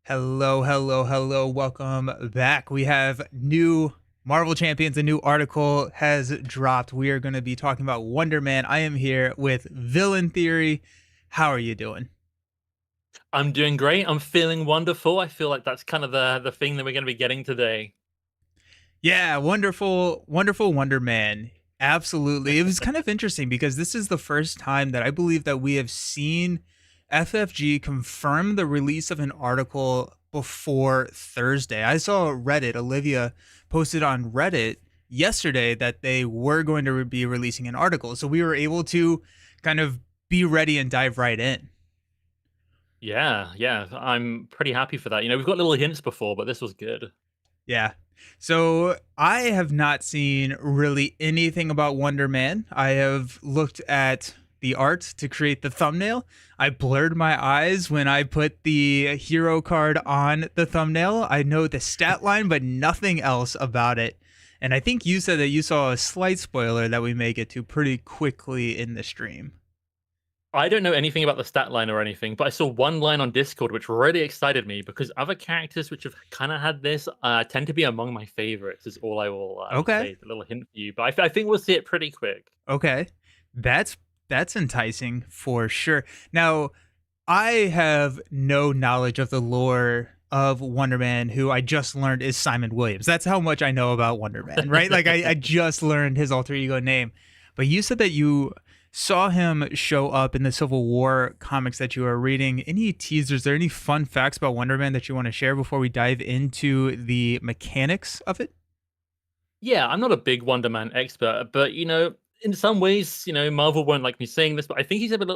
Hello, hello, hello. Welcome back. We have new Marvel Champions. A new article has dropped. We are going to be talking about Wonder Man. I am here with Villain Theory. How are you doing? I'm doing great. I'm feeling wonderful. I feel like that's kind of the thing that we're going to be getting today. Yeah, wonderful, wonderful Wonder Man. Absolutely. It was kind of interesting because this is the first time that I believe that we have seen FFG confirm the release of an article before Thursday. I saw Reddit, Olivia posted on Reddit yesterday that they were going to be releasing an article. So we were able to kind of be ready and dive right in. Yeah. I'm pretty happy for that. We've got little hints before, but this was good. Yeah. So I have not seen really anything about Wonder Man. I have looked at the art to create the thumbnail. I blurred my eyes when I put the hero card on the thumbnail. I know the stat line, but nothing else about it. And I think you said that you saw a slight spoiler that we may get to pretty quickly in the stream. I don't know anything about the stat line or anything, but I saw one line on Discord which really excited me because other characters which have kind of had this tend to be among my favorites. Is all I will Okay. say. It's a little hint for you, but I think we'll see it pretty quick. Okay. That's that's enticing for sure. Now, I have no knowledge of the lore of Wonder Man, who I just learned is Simon Williams. That's how much I know about Wonder Man, right? Like I just learned his alter ego name. But you said that you saw him show up in the Civil War comics that you are reading. Any teasers? There any fun facts about Wonder Man that you want to share before we dive into the mechanics of it? Yeah, I'm not a big Wonder Man expert, but in some ways, Marvel won't like me saying this, but I think he's a bit,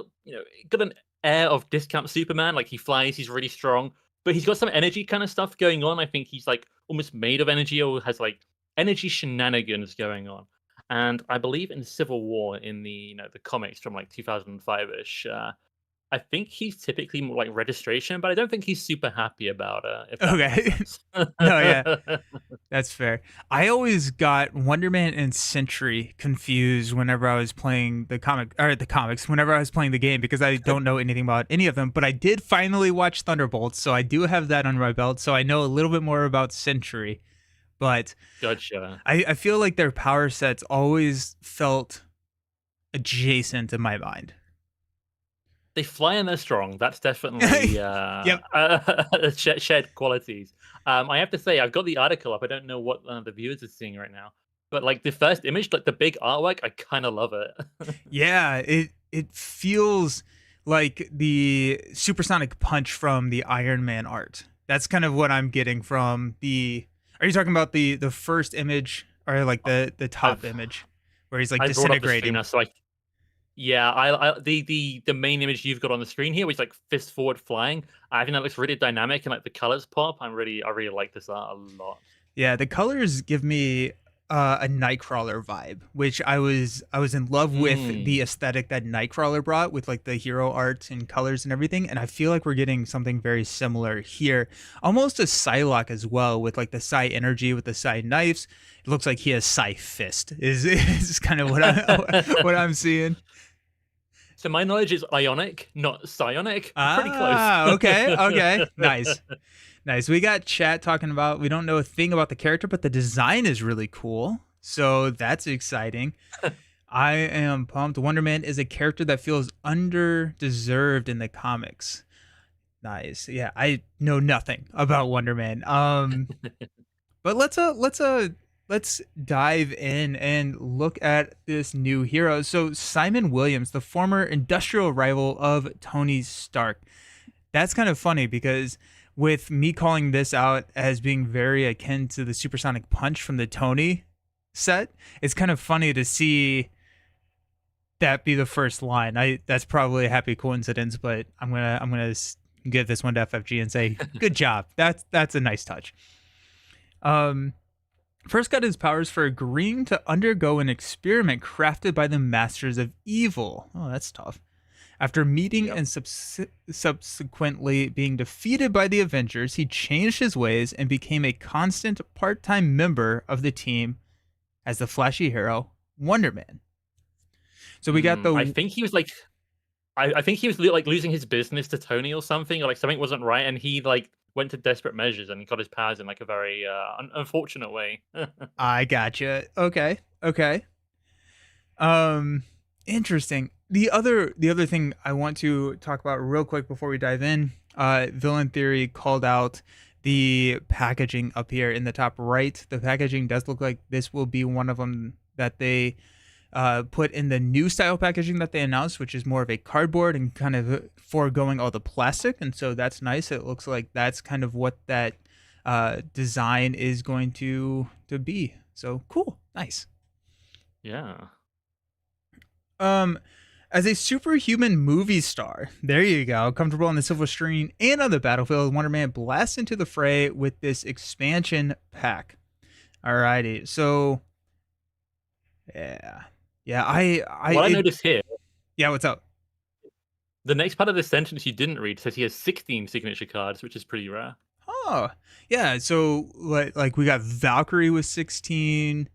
got an air of discount Superman. Like he flies, he's really strong, but he's got some energy kind of stuff going on. I think he's like almost made of energy or has like energy shenanigans going on. And I believe in Civil War in the the comics from like 2005ish. I think he's typically more like registration, but I don't think he's super happy about it. If that makes Okay. sense. No, yeah. That's fair. I always got Wonder Man and Sentry confused whenever I was playing the comics, whenever I was playing the game because I don't know anything about any of them, but I did finally watch Thunderbolts, so I do have that on my belt, so I know a little bit more about Sentry, but Gotcha. I feel like their power sets always felt adjacent in my mind. They fly and they're strong. That's definitely Yep. shared qualities. I have to say, I've got the article up. I don't know what the viewers are seeing right now, but like the first image, like the big artwork, I kind of love it. Yeah, it feels like the supersonic punch from the Iron Man art. That's kind of what I'm getting from the. Are you talking about the first image or like the top I've image where he's like I brought up the stream disintegrating? now, so yeah, the main image you've got on the screen here, which is like fist forward flying. I think that looks really dynamic and like the colors pop. I really like this art a lot. Yeah, the colors give me a Nightcrawler vibe, which I was in love with the Mm. aesthetic that Nightcrawler brought with like the hero art and colors and everything. And I feel like we're getting something very similar here, almost a Psylocke as well, with like the Psy energy with the Psy knives. It looks like he has Psy fist. Is kind of what I what I'm seeing. So my knowledge is ionic, not psionic. Pretty close. Ah, okay, okay, nice. Nice. We got chat talking about we don't know a thing about the character, but the design is really cool. So that's exciting. I am pumped. Wonder Man is a character that feels underdeserved in the comics. Nice. Yeah, I know nothing about Wonder Man. But let's dive in and look at this new hero. So Simon Williams, the former industrial rival of Tony Stark. That's kind of funny because with me calling this out as being very akin to the supersonic punch from the Tony set, it's kind of funny to see that be the first line. I That's probably a happy coincidence, but I'm gonna give this one to FFG and say good job. That's a nice touch. Um, First got his powers for agreeing to undergo an experiment crafted by the Masters of Evil. Oh, that's tough. After meeting Yep. and subsequently being defeated by the Avengers, he changed his ways and became a constant part time member of the team as the flashy hero, Wonder Man. So we got I the. think he was like I think he was like losing his business to Tony or something, or like something wasn't right, and he like went to desperate measures and got his powers in like a very unfortunate way. I gotcha. Okay. Okay. Um, interesting. The other thing I want to talk about real quick before we dive in, Villain Theory called out the packaging up here in the top right. The packaging does look like this will be one of them that they put in the new style packaging that they announced, which is more of a cardboard and kind of foregoing all the plastic. And so that's nice. It looks like that's kind of what that design is going to be. So cool, nice. Yeah. Um, as a superhuman movie star, there you go, comfortable on the silver screen and on the battlefield, Wonder Man blasts into the fray with this expansion pack. Alrighty, so yeah, yeah, What I noticed here, yeah. What's up? the next part of the sentence you didn't read says he has 16 signature cards, which is pretty rare. Oh, yeah. So like we got Valkyrie with 16,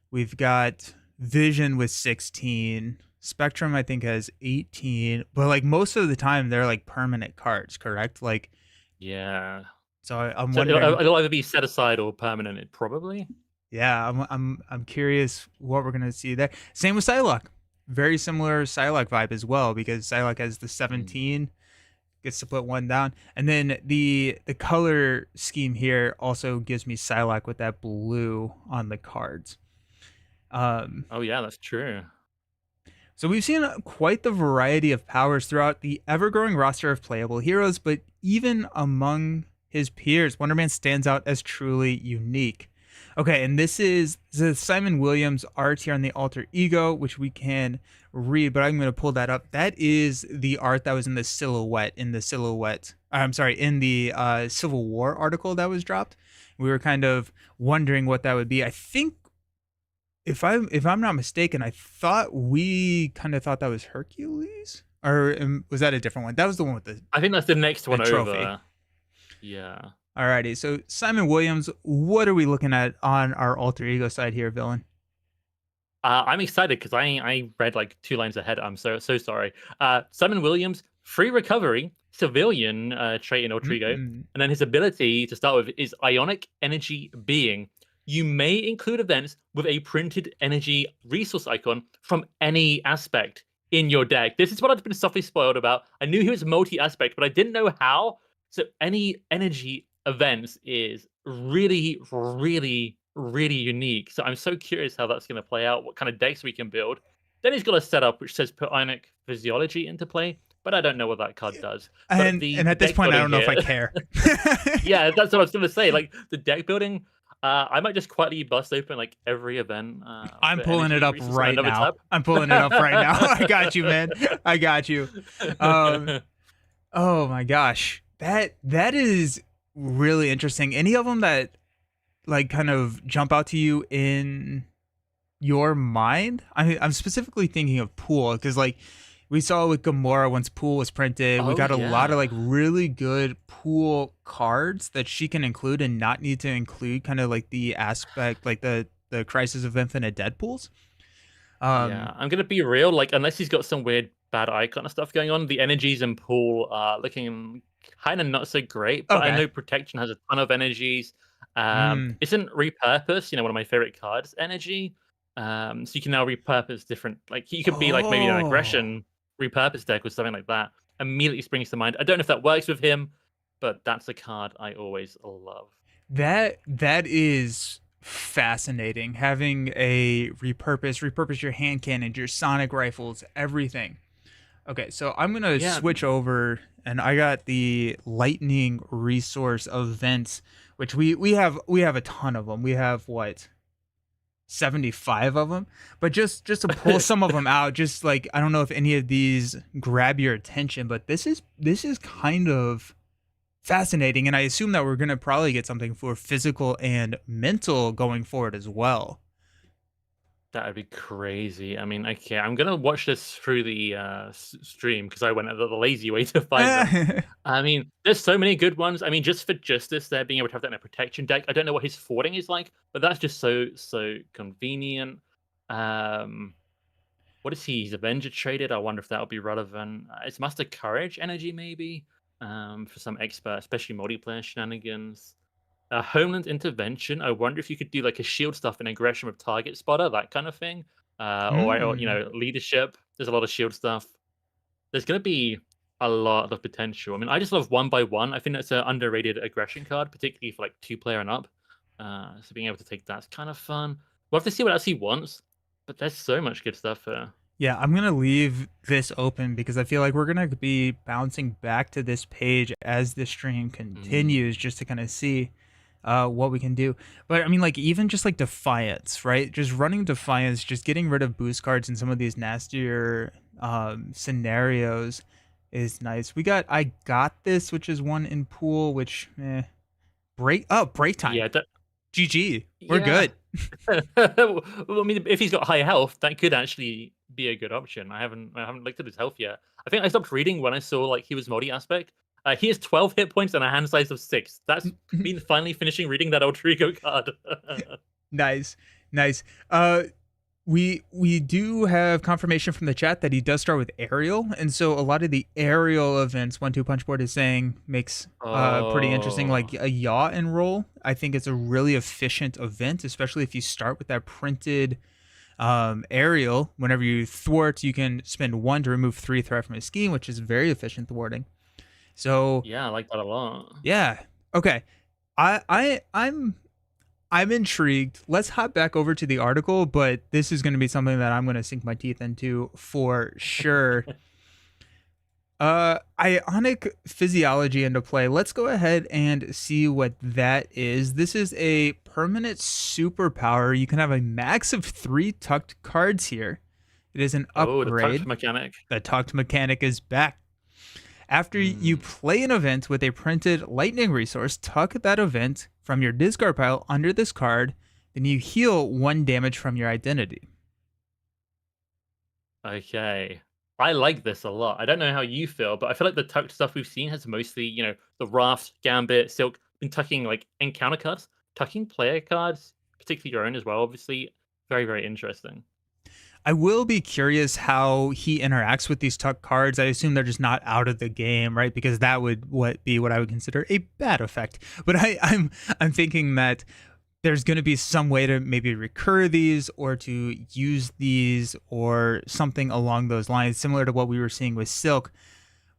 we've got Vision with 16. Spectrum, I think, has 18, but like most of the time they're like permanent cards, correct? Like, Yeah. so I'm So wondering. it'll either be set aside or permanent. It probably. Yeah, I'm curious what we're gonna see there. Same with Psylocke. Very similar Psylocke vibe as well, because Psylocke has the Mm. 17, gets to put one down, and then the color scheme here also gives me Psylocke with that blue on the cards. Um, Oh yeah, that's true. So we've seen quite the variety of powers throughout the ever-growing roster of playable heroes, but even among his peers, Wonder Man stands out as truly unique. Okay, and this is the Simon Williams art here on the alter ego, which we can read, but I'm going to pull that up. That is the art that was in the silhouette. I'm sorry, in the Civil War article that was dropped. We were kind of wondering what that would be. I think if I'm not mistaken, I thought we kind of thought that was Hercules, or was that a different one? That was the one with I think that's the next the one trophy. over. Yeah. Alrighty, so Simon Williams, what are we looking at on our alter ego side here, villain? I'm excited because I read like 2 lines ahead. I'm so sorry. Simon Williams, free recovery, civilian trait in Ultrigo, Mm. and then his ability to start with is Ionic Energy Being. You may include events with a printed energy resource icon from any aspect in your deck. This is what I've been softly spoiled about. I knew he was multi-aspect, but I didn't know how. So any energy events is really, really, really unique. So I'm so curious how that's going to play out, what kind of decks we can build. Then he's got a setup which says put Ionic Physiology into play, but I don't know what that card does. But And the at this deck point, I building don't know if here, I care. yeah, that's what I was going to say. Like the deck building, I might just quietly bust open like every event I'm for pulling it energy up resource on right another now. tab. I'm pulling it up right now. I got you, man. I got you. Um, oh my gosh, that is really interesting. Any of them that like kind of jump out to you in your mind? I'm specifically thinking of Pool because like we saw with Gamora once Pool was printed, we Oh got a lot of yeah. like really good Pool cards that she can include and not need to include kind of like the aspect like the Crisis of Infinite Deadpools. Yeah, Um, I'm gonna be real. Like, unless he's got some weird bad eye kind of stuff going on, the energies in pool are looking kind of not so great. But I okay. know protection has a ton of energies. Mm. Isn't repurpose, one of my favorite cards, energy. So you can now repurpose different. Like, you could be like maybe an Oh, aggression repurpose deck or something like that. Immediately springs to mind. I don't know if that works with him, but that's a card I always love. that is fascinating. Having a repurpose your hand cannons, your sonic rifles, everything. Okay, so I'm gonna Yeah, switch over, and I got the lightning resource events, which we have a ton of them. We have what 75 of them, but just to pull some of them out, just like I don't know if any of these grab your attention, but this is kind of fascinating, and I assume that we're gonna probably get something for physical and mental going forward as well. that would be crazy. I mean, okay, I'm gonna watch this through the stream because I went the lazy way to find them. I mean, there's so many good ones. I mean, just for justice, there being able to have that in a protection deck. I don't know what his forwarding is like, but that's just so convenient. Um, what is he? He's Avenger traded. I wonder if that would be relevant. It's Master Courage energy, maybe. for some expert, especially multiplayer shenanigans. Homeland intervention. I wonder if you could do like a shield stuff in aggression with target spotter, that kind of thing. Or you Mm. know, leadership. There's a lot of shield stuff. There's gonna be a lot of potential. I mean, I just love one by one. I think that's an underrated aggression card, particularly for like 2 player and up. So being able to take that's kind of fun. We'll have to see what else he wants, but there's so much good stuff here. Yeah, I'm gonna leave this open because I feel like we're gonna be bouncing back to this page as the stream Mm. continues, just to kind of see what we can do. But I mean, like even just like Defiance, right? Just running Defiance, just getting rid of boost cards in some of these nastier scenarios is nice. We got I got this, which is one in pool, which break time. Yeah, GG. We're yeah. good. Well, I mean, if he's got high health, that could actually be a good option. I haven't looked at his health yet. I think I stopped reading when I saw like he was multi-aspect. He has 12 hit points and a hand size of 6. That's been finally finishing reading that alter ego card. Nice. Nice. We do have confirmation from the chat that he does start with aerial, and so a lot of the aerial events 1-2 punch board is saying makes pretty interesting, Oh, like a yaw and roll. I think it's a really efficient event, especially if you start with that printed aerial. Whenever you thwart, you can spend 1 to remove 3 threat from his scheme, which is very efficient thwarting. So yeah, I like that a lot. yeah. Okay. I'm intrigued. Let's hop back over to the article, but this is going to be something that I'm going to sink my teeth into for sure. Ionic physiology into play. Let's go ahead and see what that is. This is a permanent superpower. You can have a max of 3 tucked cards here. It is an Oh, the touch upgrade. mechanic. The tucked mechanic is back. After you Mm, play an event with a printed lightning resource, tuck that event from your discard pile under this card, then you heal 1 damage from your identity. okay. I like this a lot. I don't know how you feel, but I feel like the tucked stuff we've seen has mostly, the Raft, Gambit, Silk, been tucking like encounter cards, tucking player cards, particularly your own as well, obviously. Very, very interesting. I will be curious how he interacts with these tuck cards. I assume they're just not out of the game, right? Because that would be what I would consider a bad effect. But I'm thinking that there's going to be some way to maybe recur these or to use these or something along those lines, similar to what we were seeing with Silk.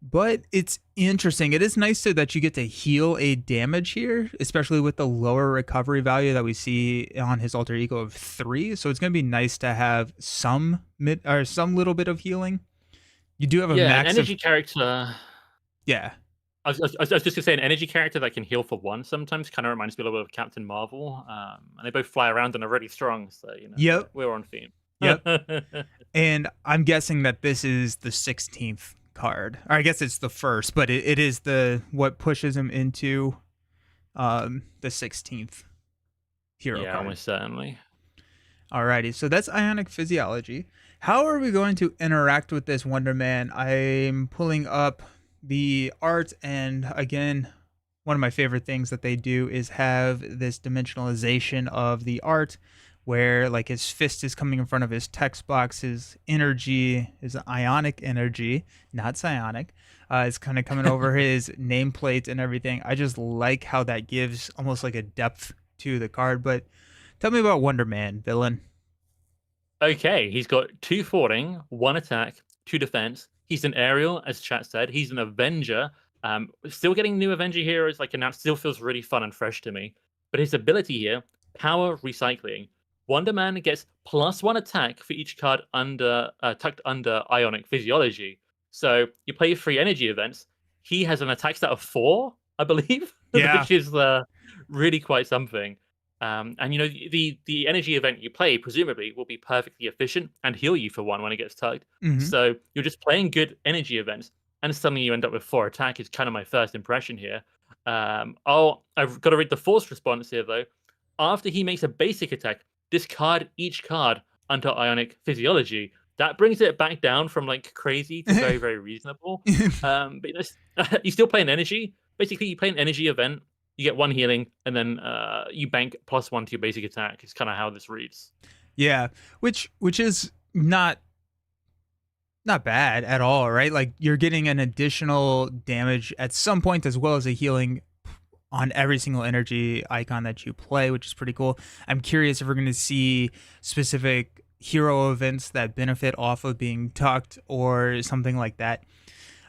But it's interesting. It is nice that you get to heal a damage here, especially with the lower recovery value that we see on his alter ego of 3. So it's going to be nice to have some some little bit of healing. You do have a Yeah, an max of energy character. yeah. I was just gonna say an energy character that can heal for 1 sometimes kind of reminds me a little bit of Captain Marvel. And they both fly around and are really strong, so we're, Yep. we're on theme. Yep. And I'm guessing that this is the 16th card. Or I guess it's the first, but it is the what pushes him into the 16th hero Yeah, card. almost certainly. Alrighty, so that's ionic physiology. How are we going to interact with this Wonder Man? I'm pulling up the art, and again, one of my favorite things that they do is have this dimensionalization of the art where like his fist is coming in front of his text box, his energy, his ionic energy, not psionic, is kind of coming over his nameplate and everything. I just like how that gives almost like a depth to the card. But tell me about Wonder Man, villain. Okay, he's got 2 forwarding, 1 attack, 2 defense. He's an aerial, as chat said. He's an Avenger. Still getting new Avenger heroes like announced still feels really fun and fresh to me. But his ability here, power recycling. Wonder Man gets +1 attack for each card tucked under Ionic Physiology. So you play 3 energy events. He has an attack stat of 4, I believe, Yeah. which is really quite something. And the energy event you play presumably will be perfectly efficient and heal you for 1 when it gets tugged. Hmm. So you're just playing good energy events, and suddenly you end up with 4 attack. Is kind of my first impression here. I've got to read the force response here though. After he makes a basic attack, discard each card under Ionic Physiology. That brings it back down from like crazy to very, very reasonable. But you still play an energy. Basically, you play an energy event, you get 1 healing, and then you bank +1 to your basic attack. It's kind of how this reads. Yeah, which is not not bad at all, right? Like you're getting an additional damage at some point as well as a healing on every single energy icon that you play, which is pretty cool. I'm curious if we're going to see specific hero events that benefit off of being tucked or something like that.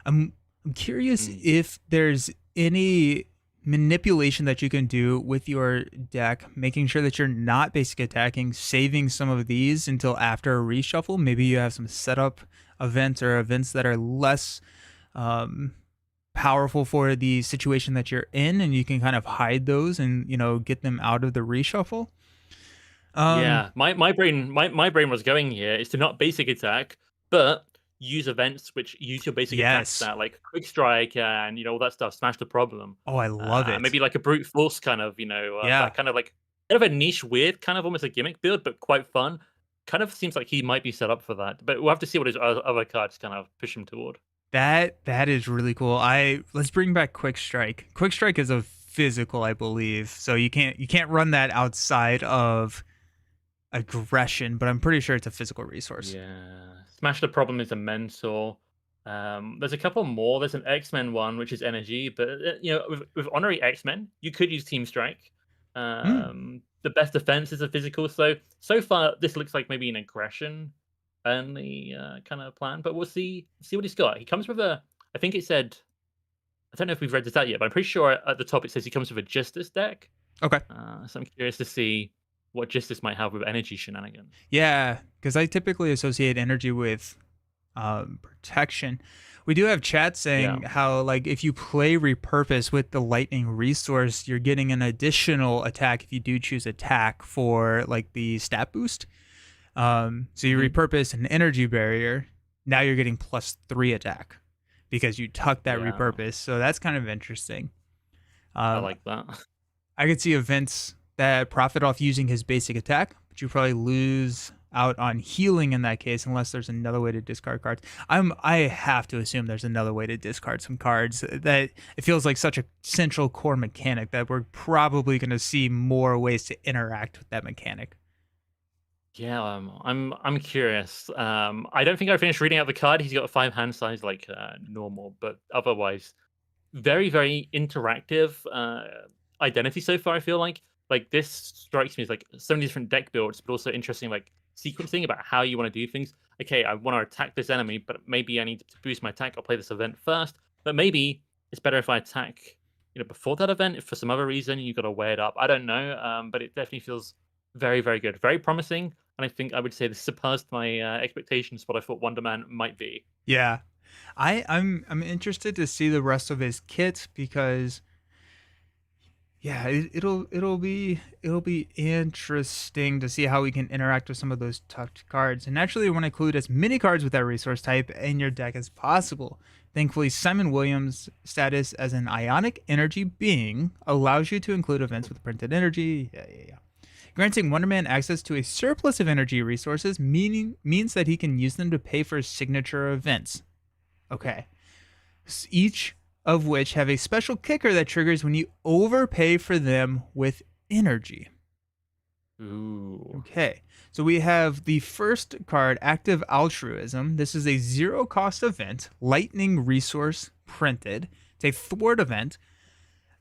I'm curious Mm. if there's any manipulation that you can do with your deck, making sure that you're not basic attacking, saving some of these until after a reshuffle. Maybe you have some setup events or events that are less um, powerful for the situation that you're in, and you can kind of hide those and get them out of the reshuffle. Um, Yeah, my brain was going here is to not basic attack, but use events which use your basic attack yes. stat like quick strike and all that stuff. Smash the problem. Oh, I love it. Maybe like a brute force kind of Yeah. that kind of like kind of a niche, weird, kind of almost a gimmick build, but quite fun. Kind of seems like he might be set up for that, but we'll have to see what his other cards kind of push him toward. That is really cool. Let's bring back Quick Strike. Quick Strike is a physical, I believe. So you can't run that outside of aggression, but I'm pretty sure it's a physical resource. Yeah, Smash the Problem is a mentor. There's a couple more. There's an X-Men one, which is energy, but with honorary X-Men, you could use Team Strike. Hmm. The best defense is a physical. So far, this looks like maybe an aggression only kind of plan, but we'll see what he's got. He comes with a. I think it said. I don't know if we've read this out yet, but I'm pretty sure at the top it says he comes with a Justice deck. Okay. So I'm curious to see what Justice might have with energy shenanigans. Yeah, because I typically associate energy with protection. We do have chat Yeah. saying how like if you play repurpose with the lightning resource, you're getting an additional attack if you do choose attack for like the stat boost. So you Mhm. repurpose an energy barrier. Now you're getting +3 attack because you tuck that Yeah. repurpose. So that's kind of interesting. I Um, like that. I could see events that profit off using his basic attack, but you probably lose out on healing in that case unless there's another way to discard cards. I have to assume there's another way to discard some cards that it feels like such a central core mechanic that we're probably going to see more ways to interact with that mechanic. Yeah, I'm curious. I don't think I finished reading out the card. He's got a 5 hand size like normal, but otherwise very very interactive identity so far. I feel like this strikes me as like so many different deck builds, but also interesting like sequencing about how you want to do things. Okay, I want to attack this enemy, but maybe I need to boost my attack. I'll play this event first, but maybe it's better if I attack before that event. If for some other reason you got to weigh it up, I don't know. But it definitely feels very very good, very promising, and I think I would say this surpassed my expectations. What I thought Wonderman might be. Yeah. I'm interested to see the rest of his kit because yeah, it'll be interesting to see how we can interact with some of those tucked cards. And naturally, you want to include as many cards with that resource type in your deck as possible. Thankfully, Simon Williams' status as an ionic energy being allows you to include events with printed energy. Yeah. Granting Wonderman access to a surplus of energy resources means that he can use them to pay for signature events. Okay. Each of which have a special kicker that triggers when you overpay for them with energy. Ooh. Okay. So we have the first card, Active Altruism. This is a zero cost event, lightning resource printed. It's a thwart event.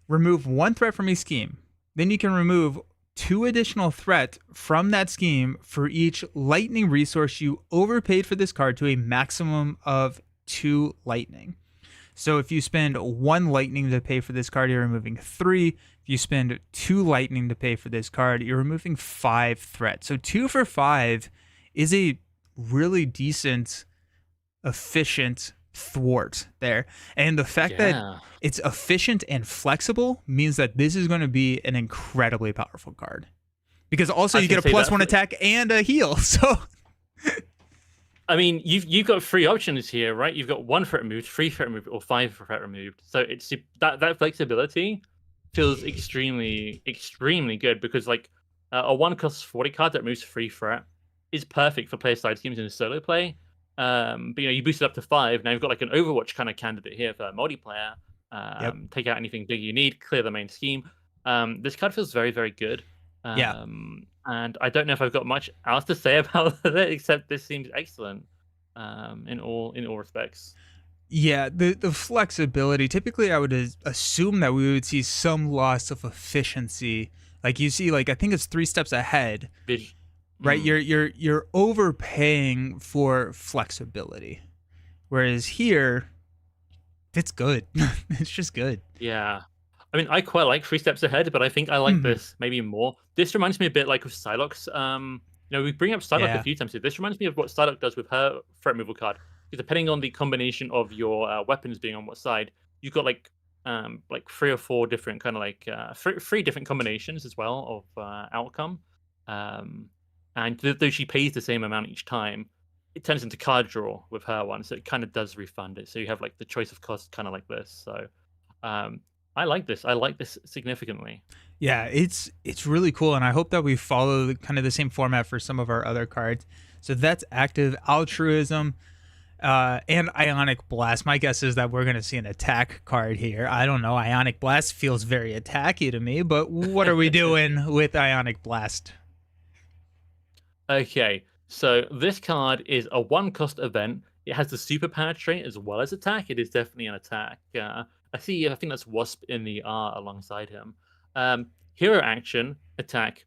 Remove one threat from a scheme. Then you can remove two additional threat from that scheme for each lightning resource you overpaid for this card to a maximum of 2 lightning. So if you spend 1 lightning to pay for this card, you're removing 3. If you spend 2 lightning to pay for this card, you're removing 5 threat. So 2 for 5 is a really decent, efficient thwart there. And the fact that Yeah. it's efficient and flexible means that this is going to be an incredibly powerful card. Because also I you was get gonna a say plus that 1 attack and a heal. So I mean, you've got 3 options here, right? You've got 1 threat removed, 3 threat removed, or 5 threat removed. So it's that flexibility feels extremely good because like a 1 costs 40 card that removes 3 threat is perfect for player side schemes in a solo play. But you boost it up to 5. Now you've got like an Overwatch kind of candidate here for multiplayer. yep. Take out anything big you need, clear the main scheme. This card feels very very good. Yeah. And I don't know if I've got much else to say about it except this seems excellent. in all respects. Yeah, the flexibility. Typically, I would assume that we would see some loss of efficiency. Like you see, like I think it's 3 steps ahead, Vis- right? mm, You're overpaying for flexibility, whereas here it's good. It's just good. yeah. I mean, I quite like 3 steps ahead, but I think I like Hmm. this maybe more. This reminds me a bit like of Psylocke's. We bring up Psylocke a Yeah. few times here. This reminds me of what Psylocke does with her threat removal card. Because depending on the combination of your weapons being on what side, you've got like 3 or 4 different kind of like three different combinations as well of outcome. Um, and though she pays the same amount each time, it turns into card draw with her one, so it kind of does refund it. So you have like the choice of cost kind of like this. So um, I like this. I like this significantly. Yeah, it's really cool, and I hope that we follow kind of the same format for some of our other cards. So that's active altruism. And Ionic Blast. My guess is that we're going to see an attack card here. I don't know. Ionic Blast feels very attacky to me, but what are we doing with Ionic Blast? Okay, so this card is a 1 cost event. It has the superpower trait as well as attack. It is definitely an attack. I see. I think that's Wasp in the R alongside him. Hero action attack.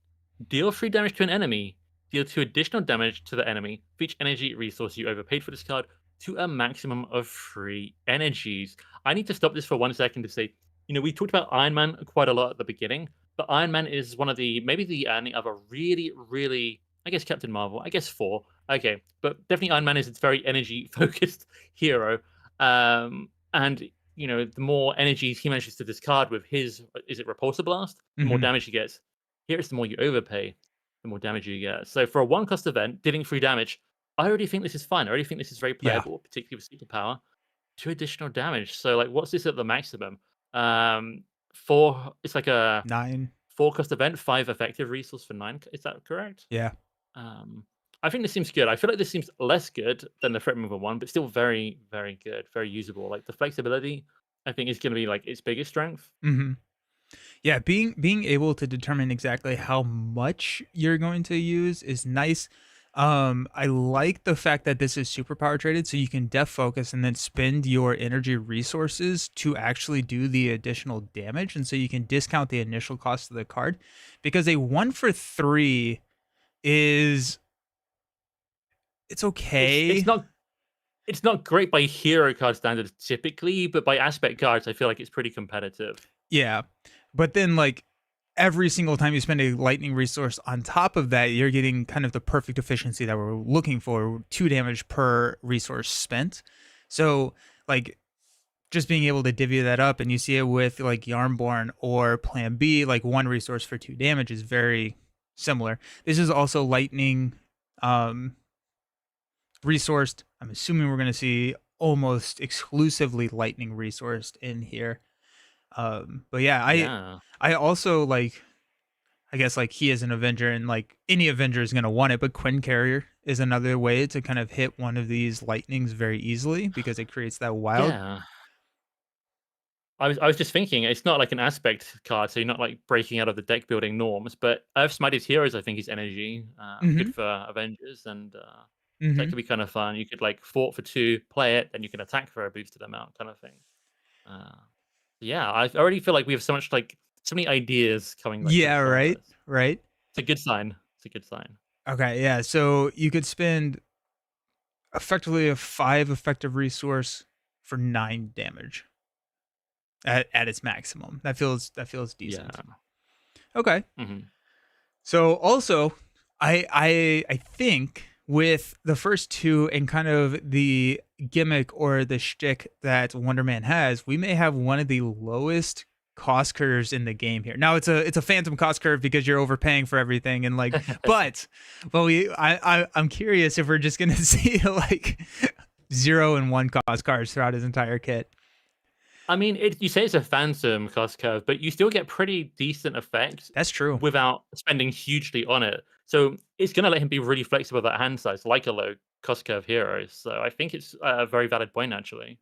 Deal 3 damage to an enemy. Deal 2 additional damage to the enemy for each energy resource you overpaid for this card to a maximum of 3 energies. I need to stop this for 1 second to say, we talked about Iron Man quite a lot at the beginning, but Iron Man is one of the maybe the only other really, really, I guess Captain Marvel, I guess Thor. Okay, but definitely Iron Man is its very energy focused hero. And the more energies he manages to discard with his, is it Repulsor Blast? The more Hmm. damage he gets. Here it's the more you overpay, the more damage you get. So for a 1 cost event, dealing 3 damage, I already think this is fine. I already think this is very Yeah, playable, particularly with superpower. 2 additional damage. So like, what's this at the maximum? Four. It's like a 9. 4 cost event, 5 effective resource for 9. Is that correct? Yeah. Um, I think this seems good. I feel like this seems less good than the threat removal one, but still very, very good, very usable. Like the flexibility, I think is going to be like its biggest strength. Hmm. Yeah, being able to determine exactly how much you're going to use is nice. I like the fact that this is superpower traded, so you can def focus and then spend your energy resources to actually do the additional damage, and so you can discount the initial cost of the card, because a 1 for 3 is it's It's okay. it's not it's not great by hero card standards typically, but by aspect cards, I feel like it's pretty competitive. Yeah, but then like every single time you spend a lightning resource on top of that, you're getting kind of the perfect efficiency that we're looking for, 2 damage per resource spent. So like just being able to divvy that up, and you see it with like Yarnborn or Plan B, like 1 resource for 2 damage is very similar. This is also lightning um resourced. I'm assuming we're going to see almost exclusively lightning resourced in here. But yeah, Yeah. I also like, I guess like he is an Avenger, and like any Avenger is gonna want it, but Quinn Carrier is another way to kind of hit one of these lightnings very easily because it creates that wild. Yeah. I was just thinking, it's not like an aspect card, so you're not like breaking out of the deck building norms. But Earth Smite's Heroes, I think, is energy, Hmm. good for Avengers, and so that Hmm. could be kind of fun. You could like fort for 2, play it, then you can attack for a boosted amount, kind of thing. Uh, yeah, I already feel like we have so many ideas coming like Yeah, this out of right, this. right. It's a good sign. It's a good sign. Okay, yeah. So you could spend effectively a 5 effective resource for 9 damage at its maximum. That feels Yeah. decent. Okay. Hmm. So also, I think with the first two and kind of the gimmick or the shtick that Wonderman has, we may have one of the lowest cost curves in the game here. Now it's a phantom cost curve because you're overpaying for everything, and like, but I'm curious if we're just gonna see like 0 and 1 cost cards throughout his entire kit. I mean, you say it's a phantom cost curve, but you still get pretty decent effects That's true. without spending hugely on it. So it's going to let him be really flexible with that hand size, like a low cost curve hero. So I think it's a very valid point, actually.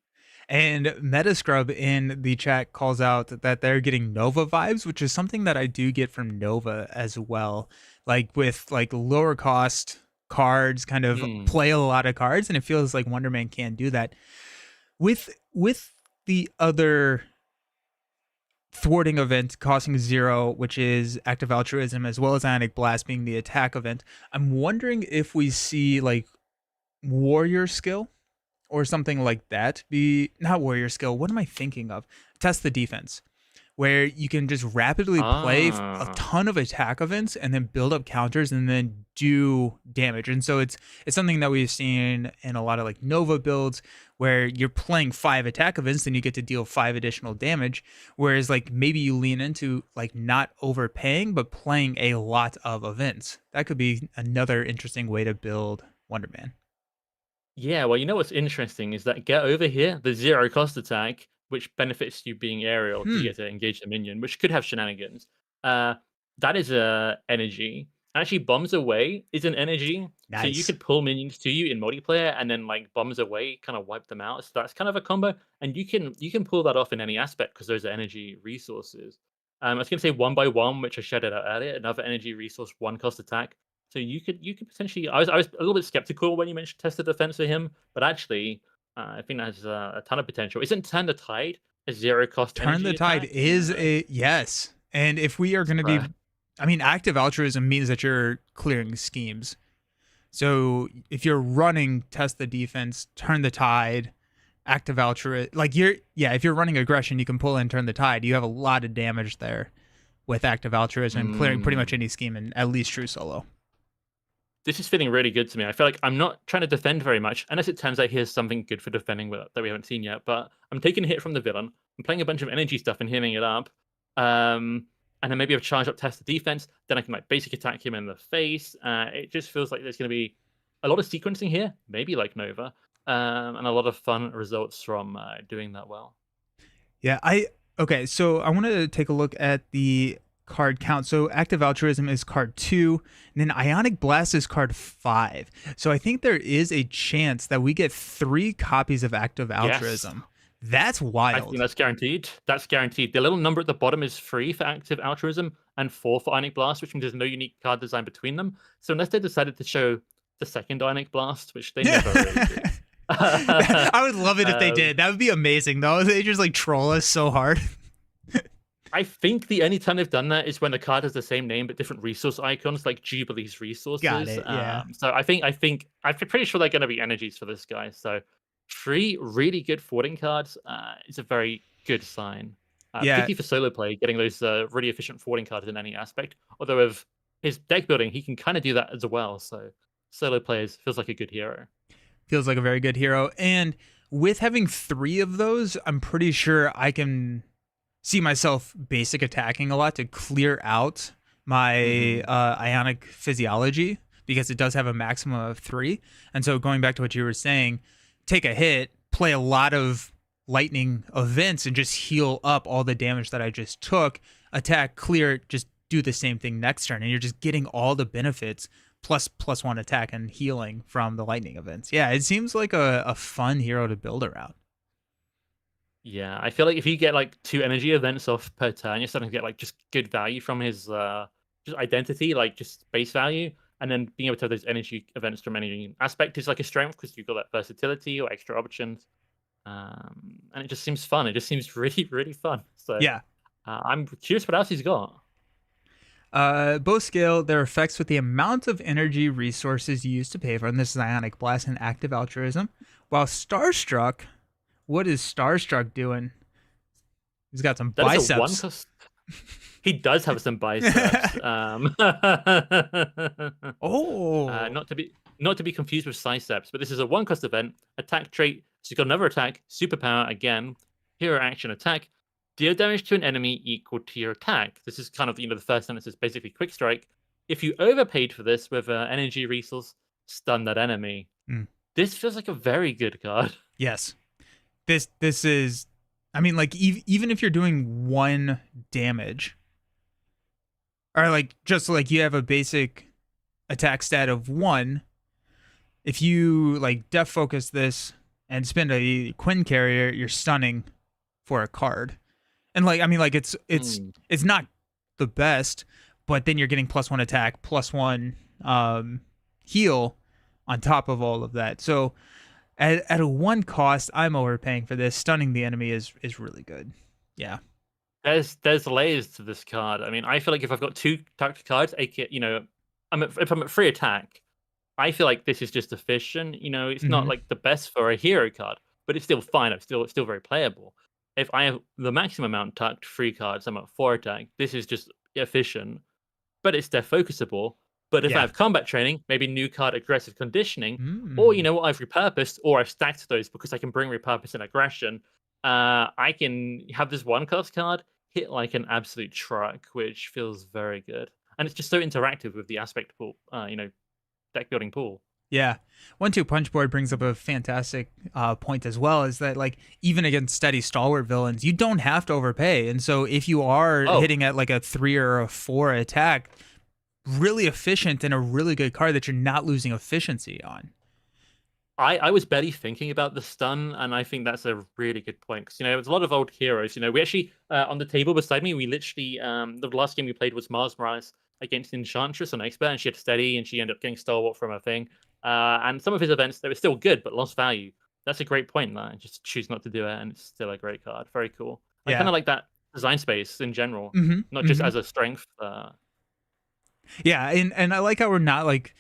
And Metascrub in the chat calls out that they're getting Nova vibes, which is something that I do get from Nova as well. Like with like lower cost cards, kind of Hmm. play a lot of cards, and it feels like Wonderman can do that. With the other thwarting event costing 0, which is active altruism, as well as ionic blast being the attack event, I'm wondering if we see like warrior skill or something like that be not warrior skill. What am I thinking of? Test the defense, where you can just rapidly play a Ah. ton of attack events and then build up counters and then do damage. And so it's something that we've seen in a lot of like Nova builds where you're playing 5 attack events, then you get to deal 5 additional damage. Whereas like maybe you lean into like not overpaying, but playing a lot of events. That could be another interesting way to build Wonderman. Yeah, well, you know what's interesting is that get over here, the zero cost attack, which benefits you being aerial because you Hmm. get to engage the minion, which could have shenanigans. Uh, that is a energy. Actually, bombs away is an energy, so you Nice. could pull minions to you in multiplayer, and then like bombs away, kind of wipe them out. So that's kind of a combo, and you can pull that off in any aspect because those are energy resources. I was gonna say one by one, which I shouted out earlier, another energy resource, one cost attack. So you could potentially. I was a little bit skeptical when you mentioned tested defense for him, but actually, I think that has a ton of potential. Isn't Turn the Tide a zero cost Turn the energy Tide attack? is a yes. And if we are going to be, Right. I mean, active altruism means that you're clearing schemes. So if you're running test the defense, turn the tide, active altruism, like yeah, if you're running aggression, you can pull in turn the tide. You have a lot of damage there with active altruism, clearing pretty much Mm. any scheme in at least true solo. This is feeling really good to me. I feel like I'm not trying to defend very much, unless it turns out here's something good for defending that we haven't seen yet. But I'm taking a hit from the villain. I'm playing a bunch of energy stuff and healing it up. And then maybe I've charged up test the defense. Then I can like basic attack him in the face. It just feels like there's going to be a lot of sequencing here, maybe like Nova, and a lot of fun results from doing that well. Yeah, okay, so I want to take a look at the card count. So active altruism is card 2, and then ionic blast is card 5. So I think there is a chance that we get 3 copies of active Yes. altruism. That's I think wild. that's guaranteed. That's guaranteed. The little number at the bottom is free for active altruism and 4 for Ionic Blast, which means there's no unique card design between them. So unless they decided to show the second Ionic Blast, which they never really do. I would love it if they um, did. That would be amazing though. They just like troll us so hard. I think the only time they've done that is when the card has the same name but different resource icons, like Jubilee's Got resources. it. Yeah. So I'm pretty sure they're going to be energies for this guy. So 3 really good forwarding cards is a very good sign, Yeah. particularly for solo play, getting those really efficient forwarding cards in any aspect. Although with his deck building, he can kind of do that as well. So solo players feels like a good hero. Feels like a very good hero. And with having 3 of those, I'm pretty sure I can see myself basic attacking a lot to clear out my Hmm. ionic physiology because it does have a maximum of 3. And so going back to what you were saying, take a hit, play a lot of lightning events and just heal up all the damage that I just took, attack, clear, just do the same thing next turn and you're just getting all the benefits plus 1 attack and healing from the lightning events. Yeah, it seems like a fun hero to build around. Yeah, I feel like if you get like 2 energy events off per turn, you're starting to get like just good value from his just identity, like just base value, and then being able to have those energy events from any aspect is like a strength because you've got that versatility or extra options, and it just seems fun. It just seems really really fun. So Yeah. I'm curious what else he's got. Both scale their effects with the amount of energy resources used to pay for them. This is Ionic Blast and Active Altruism. While Starstruck, what is Starstruck doing? He's got some That is a one biceps. cost. He does have some biceps. Oh, Not to be confused with Siceps, but this is a one cost event. Attack trait. So you've got another attack. Superpower again. Hero action attack. Deal damage to an enemy equal to your attack. This is kind of the first sentence is basically quick strike. If you overpaid for this with an energy resource, stun that enemy. mm, This feels like a very good card. yes. This is. I mean, like even if you're doing 1 damage, or like just like you have a basic attack stat of 1, if you like def focus this and spend a Quinn carrier, you're stunning for a card. And like I mean like Mm. it's not the best, but then you're getting +1 attack, +1 heal. on top of all of that. So at a one cost, I'm overpaying for this. Stunning the enemy is really good. Yeah. There's layers to this card. I mean, I feel like if I've got 2 tactic cards, aka, if I'm at free attack, I feel like this is just efficient. It's not Hmm. like the best for a hero card, but it's still fine. It's still very playable. If I have the maximum amount tucked free cards, I'm at 4 attack. This is just efficient, but it's death focusable. But if I Yeah. have combat training, maybe new card aggressive conditioning, or Mm. what, I've repurposed or I've stacked those because I can bring repurpose and aggression. I can have this one cost card hit like an absolute truck, which feels very good. And it's just so interactive with the aspect pool, deck building pool. Yeah. 1-2 punch board brings up a fantastic point as well, is that like even against steady stalwart villains, you don't have to overpay. And so if you are Oh, hitting at like a 3 or a 4 attack, really efficient and a really good card that you're not losing efficiency on. I was barely thinking about the stun, and I think that's a really good point because there's a lot of old heroes. We actually on the table beside me, we literally the last game we played was Mars Morales against Enchantress on Expert, and she had steady, and she ended up getting stalwart from her thing. And some of his events they were still good, but lost value. That's a great point. That just choose not to do it, and it's still a great card. Very cool. I kind Yeah. of like that design space in general, Hmm. not just Hmm. as a strength. Yeah, and I like how we're not like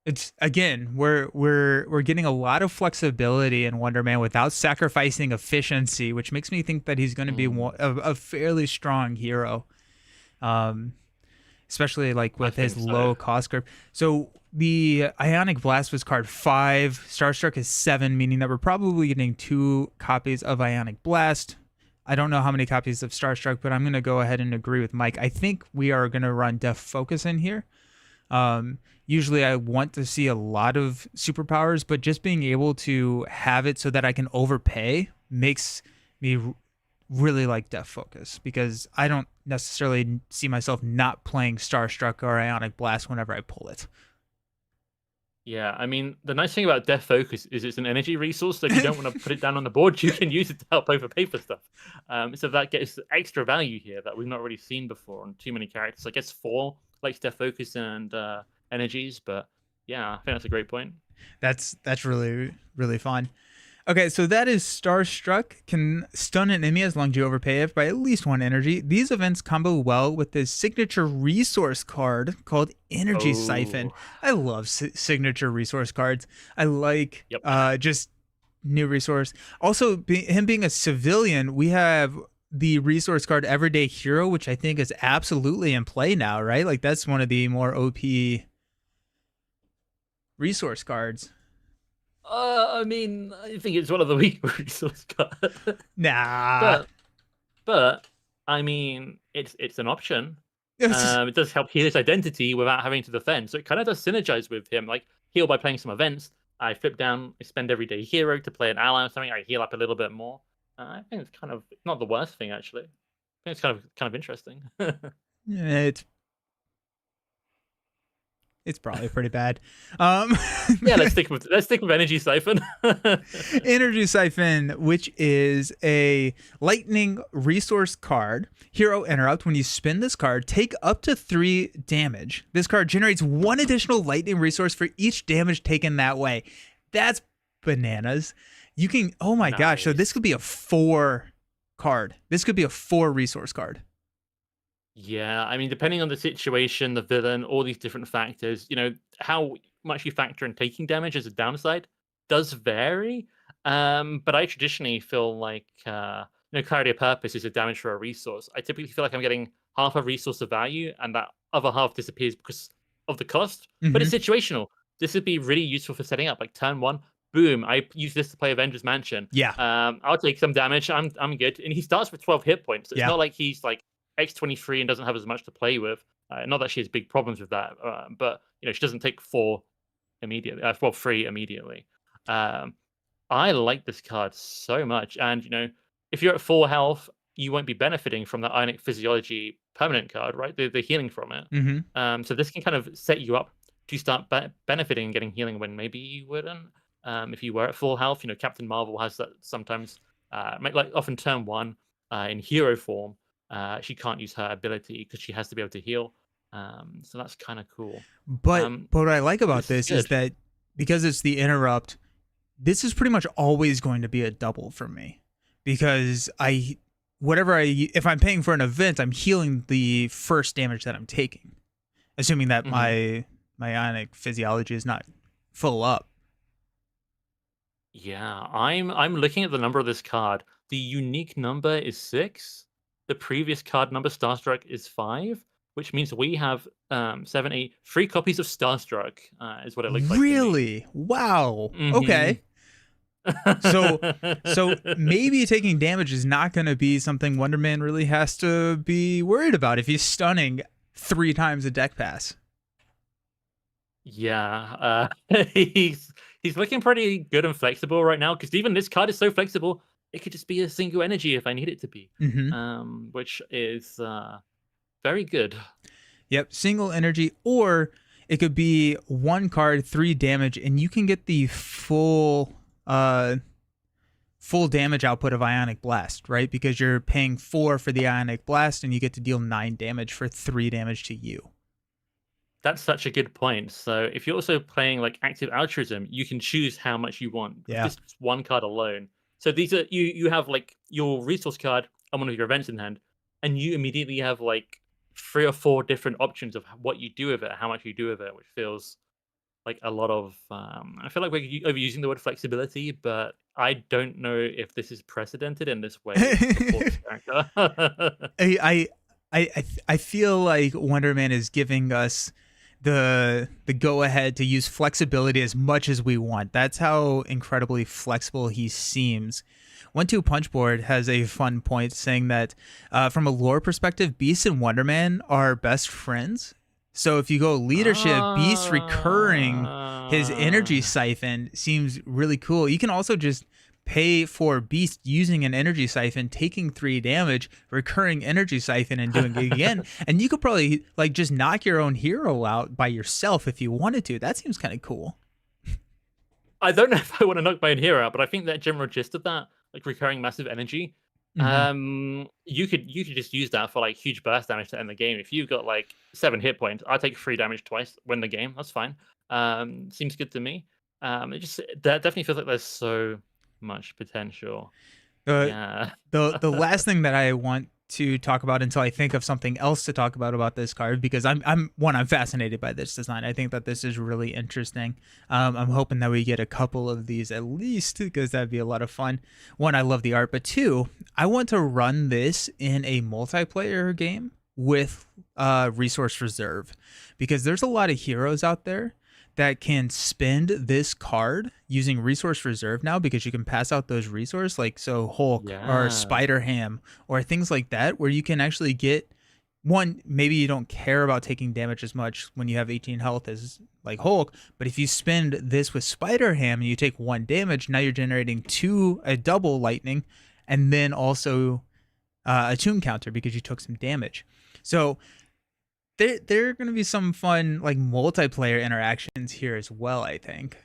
it's again we're getting a lot of flexibility in Wonder Man without sacrificing efficiency, which makes me think that he's going to be Mm, a fairly strong hero. Um, Especially like I with his think so. low cost curve. So the Ionic Blast was card 5, Starstruck is 7, meaning that we're probably getting 2 copies of Ionic Blast. I don't know how many copies of Starstruck, but I'm going to go ahead and agree with Mike. I think we are going to run Def Focus in here. Usually I want to see a lot of superpowers, but just being able to have it so that I can overpay makes me really like Def Focus because I don't necessarily see myself not playing Starstruck or Ionic Blast whenever I pull it. Yeah, I mean, the nice thing about Death Focus is it's an energy resource, so if you don't want to put it down on the board, you can use it to help overpay for stuff. So that gets extra value here that we've not really seen before on too many characters. I guess 4 likes Death Focus and energies, but yeah, I think that's a great point. That's really fun. Okay, so that is Starstruck can stun an enemy as long as you overpay it by at least 1 energy. These events combo well with this signature resource card called Energy Siphon. Oh, I love signature resource cards. I like yep. just new resource. Also, him being a civilian, we have the resource card Everyday Hero, which I think is absolutely in play now, right? Like that's one of the more OP resource cards. I mean, I think it's one of the weaker resource cards, Nah. but but I mean, it's an option. It's It does help heal his identity without having to defend. So it kind of does synergize with him. Like heal by playing some events. I flip down, I spend everyday hero to play an ally or something. I heal up a little bit more. I think it's kind of not the worst thing actually. I think it's kind of interesting. it's it's probably pretty bad. Um, Yeah, let's stick with energy siphon. Energy Siphon, which is a lightning resource card. Hero Interrupt. When you spin this card, take up to 3 damage. This card generates 1 additional lightning resource for each damage taken that way. That's bananas. You can, oh my gosh. So this Nice. could be a 4 card. This could be a 4 resource card. Yeah, I mean, depending on the situation, the villain, all these different factors, how much you factor in taking damage as a downside does vary. But I traditionally feel like, clarity of purpose is a damage for a resource. I typically feel like I'm getting half a resource of value, and that other half disappears because of the cost. But Hmm. it's situational. This would be really useful for setting up. Like turn 1, boom, I use this to play Avengers Mansion. Yeah. I'll take some damage. I'm good. And he starts with 12 hit points. So it's Yeah. not like he's like X23 and doesn't have as much to play with. Not that she has big problems with that, but she doesn't take 4 immediately. 3 immediately. Um, I like this card so much, and if you're at full health, you won't be benefiting from the Ionic Physiology permanent card, right? The healing from it. Hmm. So this can kind of set you up to start benefiting and getting healing when maybe you wouldn't. If you were at full health, Captain Marvel has that sometimes. Like often turn 1 in hero form, she can't use her ability because she has to be able to heal. So that's kind of cool. But what I like But about this is this is good. that because it's the interrupt, this is pretty much always going to be a double for me because if I'm paying for an event, I'm healing the first damage that I'm taking, assuming that Hmm. my ionic physiology is not full up. Yeah, I'm looking at the number of this card. The unique number is 6. The previous card number, Starstruck, is 5, which means we have 7, 8, 3 copies of Starstruck, is what it looks like to me. Really? Wow. Hmm. Okay. So maybe taking damage is not going to be something Wonderman really has to be worried about if he's stunning 3 times a deck pass. Yeah, he's looking pretty good and flexible right now because even this card is so flexible, it could just be a single energy if I need it to be, Mm-hmm. which is very good. Yep, single energy, or it could be 1 card, 3 damage, and you can get the full damage output of Ionic Blast, right? Because you're paying 4 for the Ionic Blast, and you get to deal 9 damage for 3 damage to you. That's such a good point. So if you're also playing like active altruism, you can choose how much you want with Yeah. this 1 card alone. So these are you have like your resource card and one of your events in hand, and you immediately have like 3 or 4 different options of what you do with it, how much you do with it, which feels like a lot of. I feel like we're overusing the word flexibility, but I don't know if this is precedented in this way before this character. I, I feel like Wonder Man is giving us the go ahead to use flexibility as much as we want. That's how incredibly flexible he seems. 1-2 Punchboard has a fun point saying that from a lore perspective, Beast and Wonder Man are best friends. So if you go leadership, Beast recurring his energy Ah. siphon seems really cool. You can also just pay for Beast using an energy siphon, taking 3 damage, recurring energy siphon, and doing it again. And you could probably like just knock your own hero out by yourself if you wanted to. That seems kind of cool. I don't know if I want to knock my own hero out, but I think that general gist of that, like recurring massive energy, Mm-hmm. you could just use that for like huge burst damage to end the game. If you've got like 7 hit points, I take 3 damage twice, win the game. That's fine. Seems good to me. It just that definitely feels like there's so much potential. The Yeah. the last thing that I want to talk about until I think of something else to talk about this card because I'm fascinated by this design. I think that this is really interesting. I'm hoping that we get a couple of these at least because that'd be a lot of fun. One, I love the art, but two, I want to run this in a multiplayer game with resource reserve because there's a lot of heroes out there that can spend this card using resource reserve now because you can pass out those resources like so Hulk or Yeah. Spider Ham or things like that where you can actually get one. Maybe you don't care about taking damage as much when you have 18 health as like Hulk, but if you spend this with Spider Ham and you take 1 damage, now you're generating a double lightning and then also a tomb counter because you took some damage. So there are going to be some fun like multiplayer interactions here as well, I think.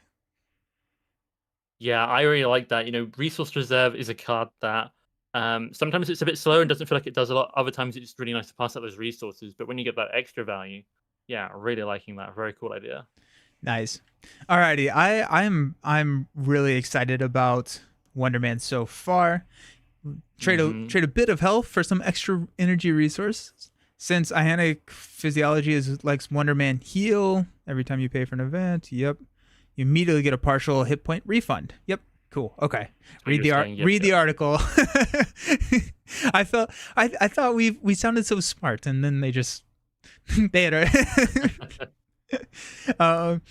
Yeah, I really like that. Resource reserve is a card that sometimes it's a bit slow and doesn't feel like it does a lot. Other times it's really nice to pass out those resources. But when you get that extra value, yeah, really liking that. Very cool idea. Nice. Alrighty, I'm really excited about Wonder Man so far. Hmm. Trade a bit of health for some extra energy resources. Since Ionic physiology is like Wonder Man heal every time you pay for an event. Yep. You immediately get a partial hit point refund. Yep. Cool. Okay. That's what you're saying. Yep, Read yep. the article. I thought we sounded so smart, and then they just they had um,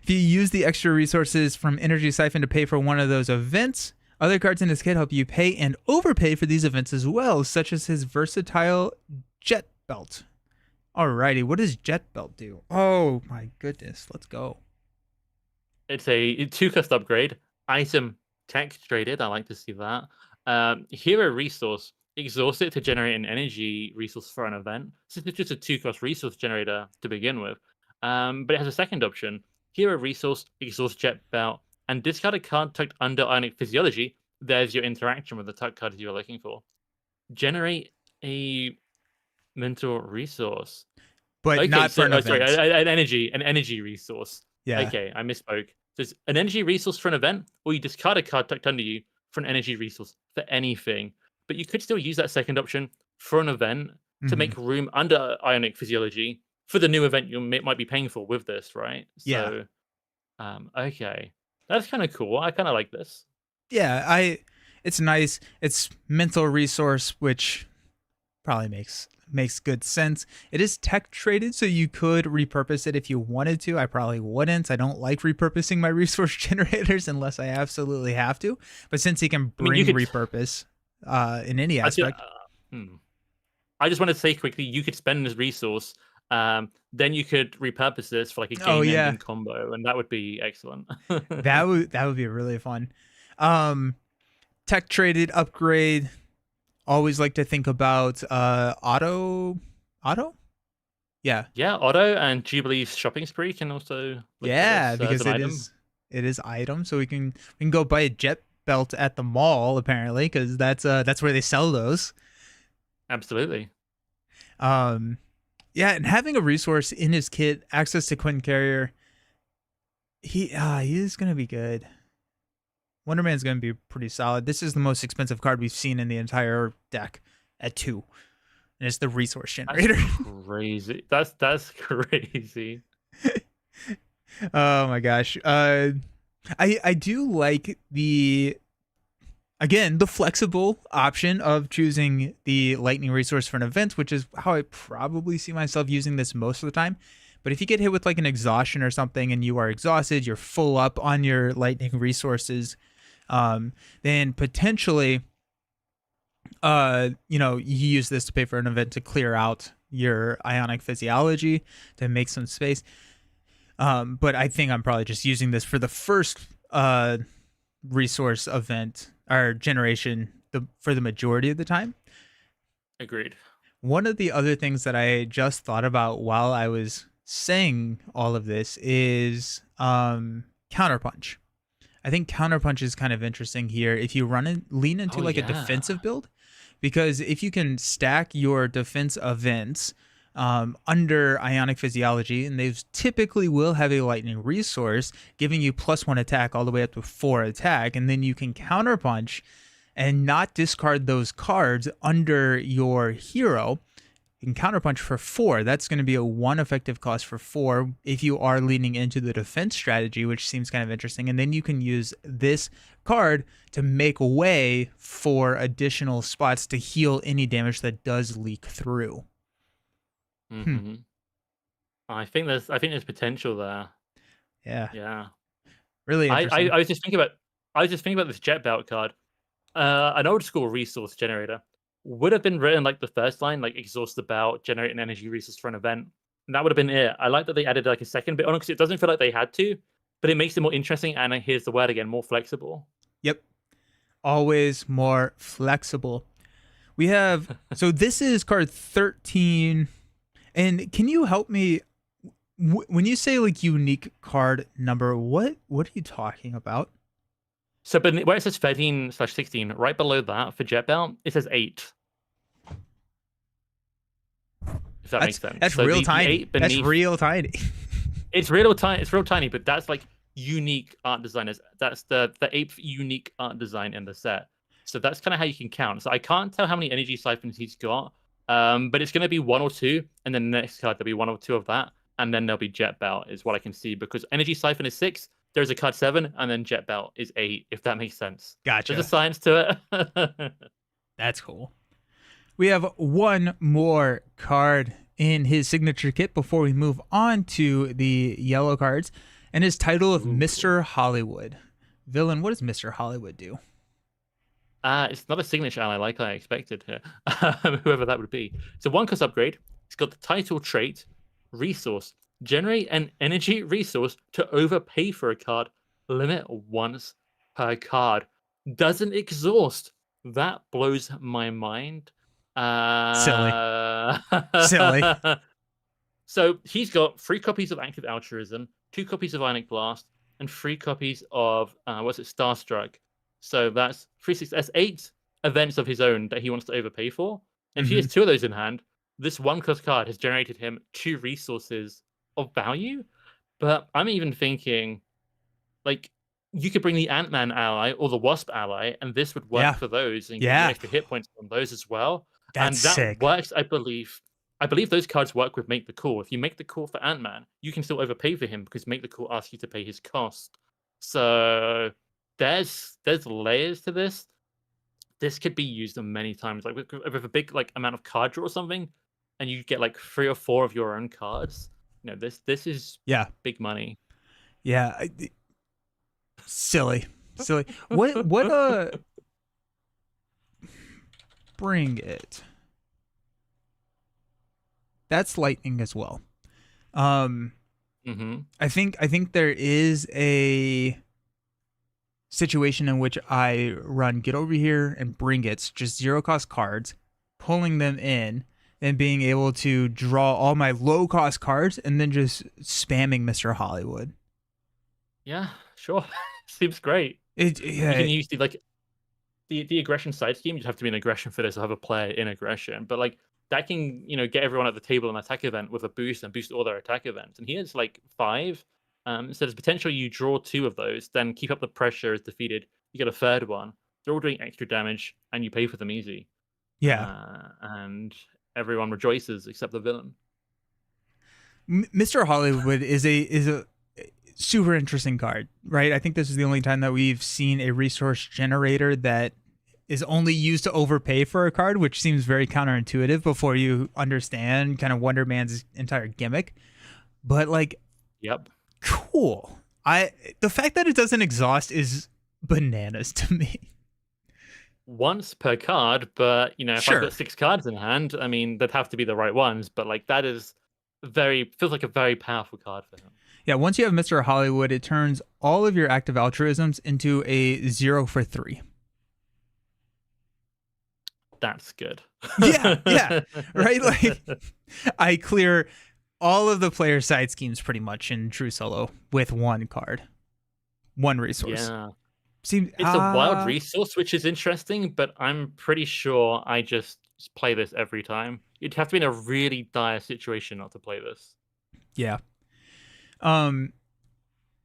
if you use the extra resources from Energy Siphon to pay for one of those events, other cards in his kit help you pay and overpay for these events as well, such as his versatile Jet Belt. Alrighty, what does Jet Belt do? Oh my goodness, let's go. It's a 2 cost upgrade. Item tech traded. I like to see that. Hero resource. Exhaust it to generate an energy resource for an event. Since it's just a 2 cost resource generator to begin with. But it has a second option. Hero resource, exhaust jet belt, and discard a card tucked under Ionic Physiology. There's your interaction with the tuck card you're looking for. Generate a mental resource. But Okay, not for so an sorry, event. an energy resource. Yeah. Okay, I misspoke. There's an energy resource for an event, or you discard a card tucked under you for an energy resource for anything. But you could still use that second option for an event to Hmm. make room under Ionic Physiology for the new event you might be paying for with this, right? Yeah. So, okay, that's kind of cool. I kind of like this. Yeah, it's nice. It's mental resource, which probably makes good sense. It is tech traded, so you could repurpose it if you wanted to. I probably wouldn't. I don't like repurposing my resource generators unless I absolutely have to. But since he can I mean, you bring could. repurpose in any I just, aspect. I just want to say quickly, you could spend this resource. Then you could repurpose this for like a Oh yeah, game-ending combo, and that would be excellent. that would be really fun. Um, tech traded upgrade. Always like to think about auto. Yeah, Yeah, Otto and Jubilee's shopping spree can also look at yeah, this as because an item. it is item, so we can go buy a jet belt at the mall apparently, because that's where they sell those. Absolutely. Um, yeah, and having a resource in his kit, access to Quinn Carrier, he is gonna be good. Wonder Man's gonna be pretty solid. This is the most expensive card we've seen in the entire deck at 2, and it's the resource That's generator. crazy. That's crazy. Oh my gosh. I do like the flexible option of choosing the lightning resource for an event, which is how I probably see myself using this most of the time. But if you get hit with like an exhaustion or something and you are exhausted, you're full up on your lightning resources, then potentially you use this to pay for an event to clear out your ionic physiology to make some space. But I think I'm probably just using this for the first resource event or generation for the majority of the time. Agreed. One of the other things that I just thought about while I was saying all of this is counterpunch. I think counterpunch is kind of interesting here if you lean into Oh like a yeah. defensive build, because if you can stack your defense events under ionic physiology, and they typically will have a lightning resource giving you +1 attack all the way up to 4 attack, and then you can counterpunch and not discard those cards under your hero. You can counterpunch for 4. That's going to be a 1 effective cost for 4 if you are leaning into the defense strategy, which seems kind of interesting. And then you can use this card to make way for additional spots to heal any damage that does leak through. Hmm. Hmm. I think there's potential there. Yeah. Yeah. Really interesting. I was just thinking about this jet belt card. An old school resource generator would have been written like the first line, like exhaust the bout, generate an energy resource for an event. And that would have been it. I like that they added like a second bit on it because it doesn't feel like they had to, but it makes it more interesting. And here's the word again, more flexible. Yep. Always more flexible. We have, so this is card 13. And can you help me when you say like unique card number, what are you talking about? So, but where it says 13/16, right below that for jet belt, it says 8. If that makes sense. That's So real the tiny. 8 That's beneath, real tiny. it's real tiny. It's real tiny, but that's like unique art designers. That's the 8th unique art design in the set. So that's kind of how you can count. So I can't tell how many energy siphons he's got, but it's going to be 1 or 2, and then the next card there'll be 1 or 2 of that, and then there'll be jet belt is what I can see, because energy siphon is 6. There's a card 7, and then jet belt is 8. If that makes sense. There's a Gotcha. science to it. That's cool. We have one more card in his signature kit before we move on to the yellow cards, and his title of Ooh. Mr. Hollywood. Villain, what does Mr. Hollywood do? It's not a signature ally like I expected here. Whoever that would be. So 1-cost upgrade. It's got the title trait, resource. Generate an energy resource to overpay for a card. Limit once per card. Doesn't exhaust. That blows my mind. Silly. Silly. So he's got 3 copies of Active Altruism, 2 copies of Ionic Blast, and 3 copies of Starstruck. So that's 3 6. That's 8 events of his own that he wants to overpay for. And if he has 2 of those in hand, this 1-cost card has generated him 2 resources of value. But I'm even thinking like you could bring the Ant-Man ally or the Wasp ally, and this would work Yeah. for those, and get you Yeah. extra hit points on those as well. That's And that sick. works, I believe. I believe those cards work with Make the Call. If you make the call for Ant-Man, you can still overpay for him because Make the Call asks you to pay his cost. So there's layers to this. This could be used on many times, like with a big like amount of card draw or something, and you get like 3 or 4 of your own cards. This is Yeah. big money. Yeah. Silly. Silly. What bring it. That's lightning as well. Mm-hmm. I think there is a situation in which I run get over here and bring it, just 0 cost cards, pulling them in, and being able to draw all my low cost cards, and then just spamming Mr. Hollywood. Yeah, sure. Seems great. You Yeah, can use the aggression side scheme. You'd have to be an aggression for this or have a player in aggression. But like that can, get everyone at the table an attack event with a boost and boost all their attack events. And he has like 5. So there's potential you draw 2 of those, then keep up the pressure is defeated. You get a third one. They're all doing extra damage, and you pay for them easy. yeah. And everyone rejoices except the villain. Mr. Hollywood is a super interesting card, right? I think this is the only time that we've seen a resource generator that is only used to overpay for a card, which seems very counterintuitive before you understand kind of Wonder Man's entire gimmick. But like, Yep. cool. The fact that it doesn't exhaust is bananas to me. Once per card, but if I've Sure. got 6 cards in hand, I mean, they'd have to be the right ones. But like that is feels like a very powerful card for him. Yeah, once you have Mr. Hollywood, it turns all of your active altruisms into a 0 for 3. That's good. Yeah, right? Like, I clear all of the player side schemes pretty much in True Solo with 1 card, 1 resource. Yeah. Seems It's a wild resource, which is interesting, but I'm pretty sure I just play this every time. You'd have to be in a really dire situation not to play this. Yeah.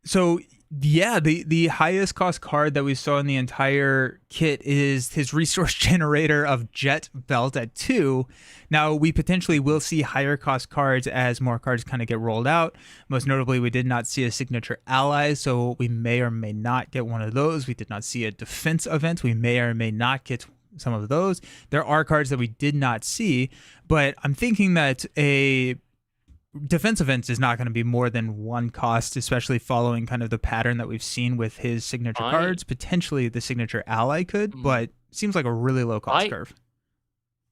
So yeah, the highest cost card that we saw in the entire kit is his resource generator of Jet Belt at 2. Now we potentially will see higher cost cards as more cards kind of get rolled out. Most notably, we did not see a signature ally, so we may or may not get one of those. We did not see a defense event. We may or may not get some of those. There are cards that we did not see, but I'm thinking that a defense events is not going to be more than 1 cost, especially following kind of the pattern that we've seen with his signature cards. Potentially the signature ally could, but seems like a really low cost curve.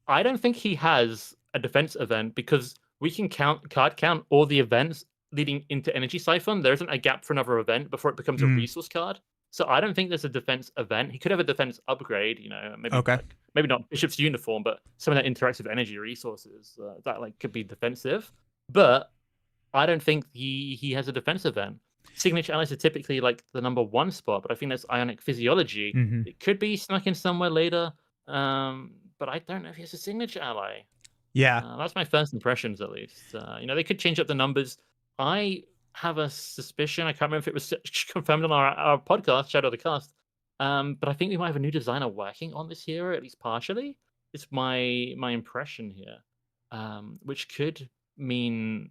I don't think he has a defense event because we can card count all the events leading into Energy Siphon. There isn't a gap for another event before it becomes a resource card. So I don't think there's a defense event. He could have a defense upgrade, maybe maybe not Bishop's Uniform, but some of that interacts with energy resources that like could be defensive. But I don't think he has a defense event. Signature allies are typically like the number 1 spot, but I think that's Ionic Physiology. It could be snuck in somewhere later, but I don't know if he has a signature ally. Yeah. That's my first impressions, at least. They could change up the numbers. I have a suspicion, I can't remember if it was confirmed on our podcast, Shadow of the Cast, but I think we might have a new designer working on this hero, at least partially. It's my impression here, which could mean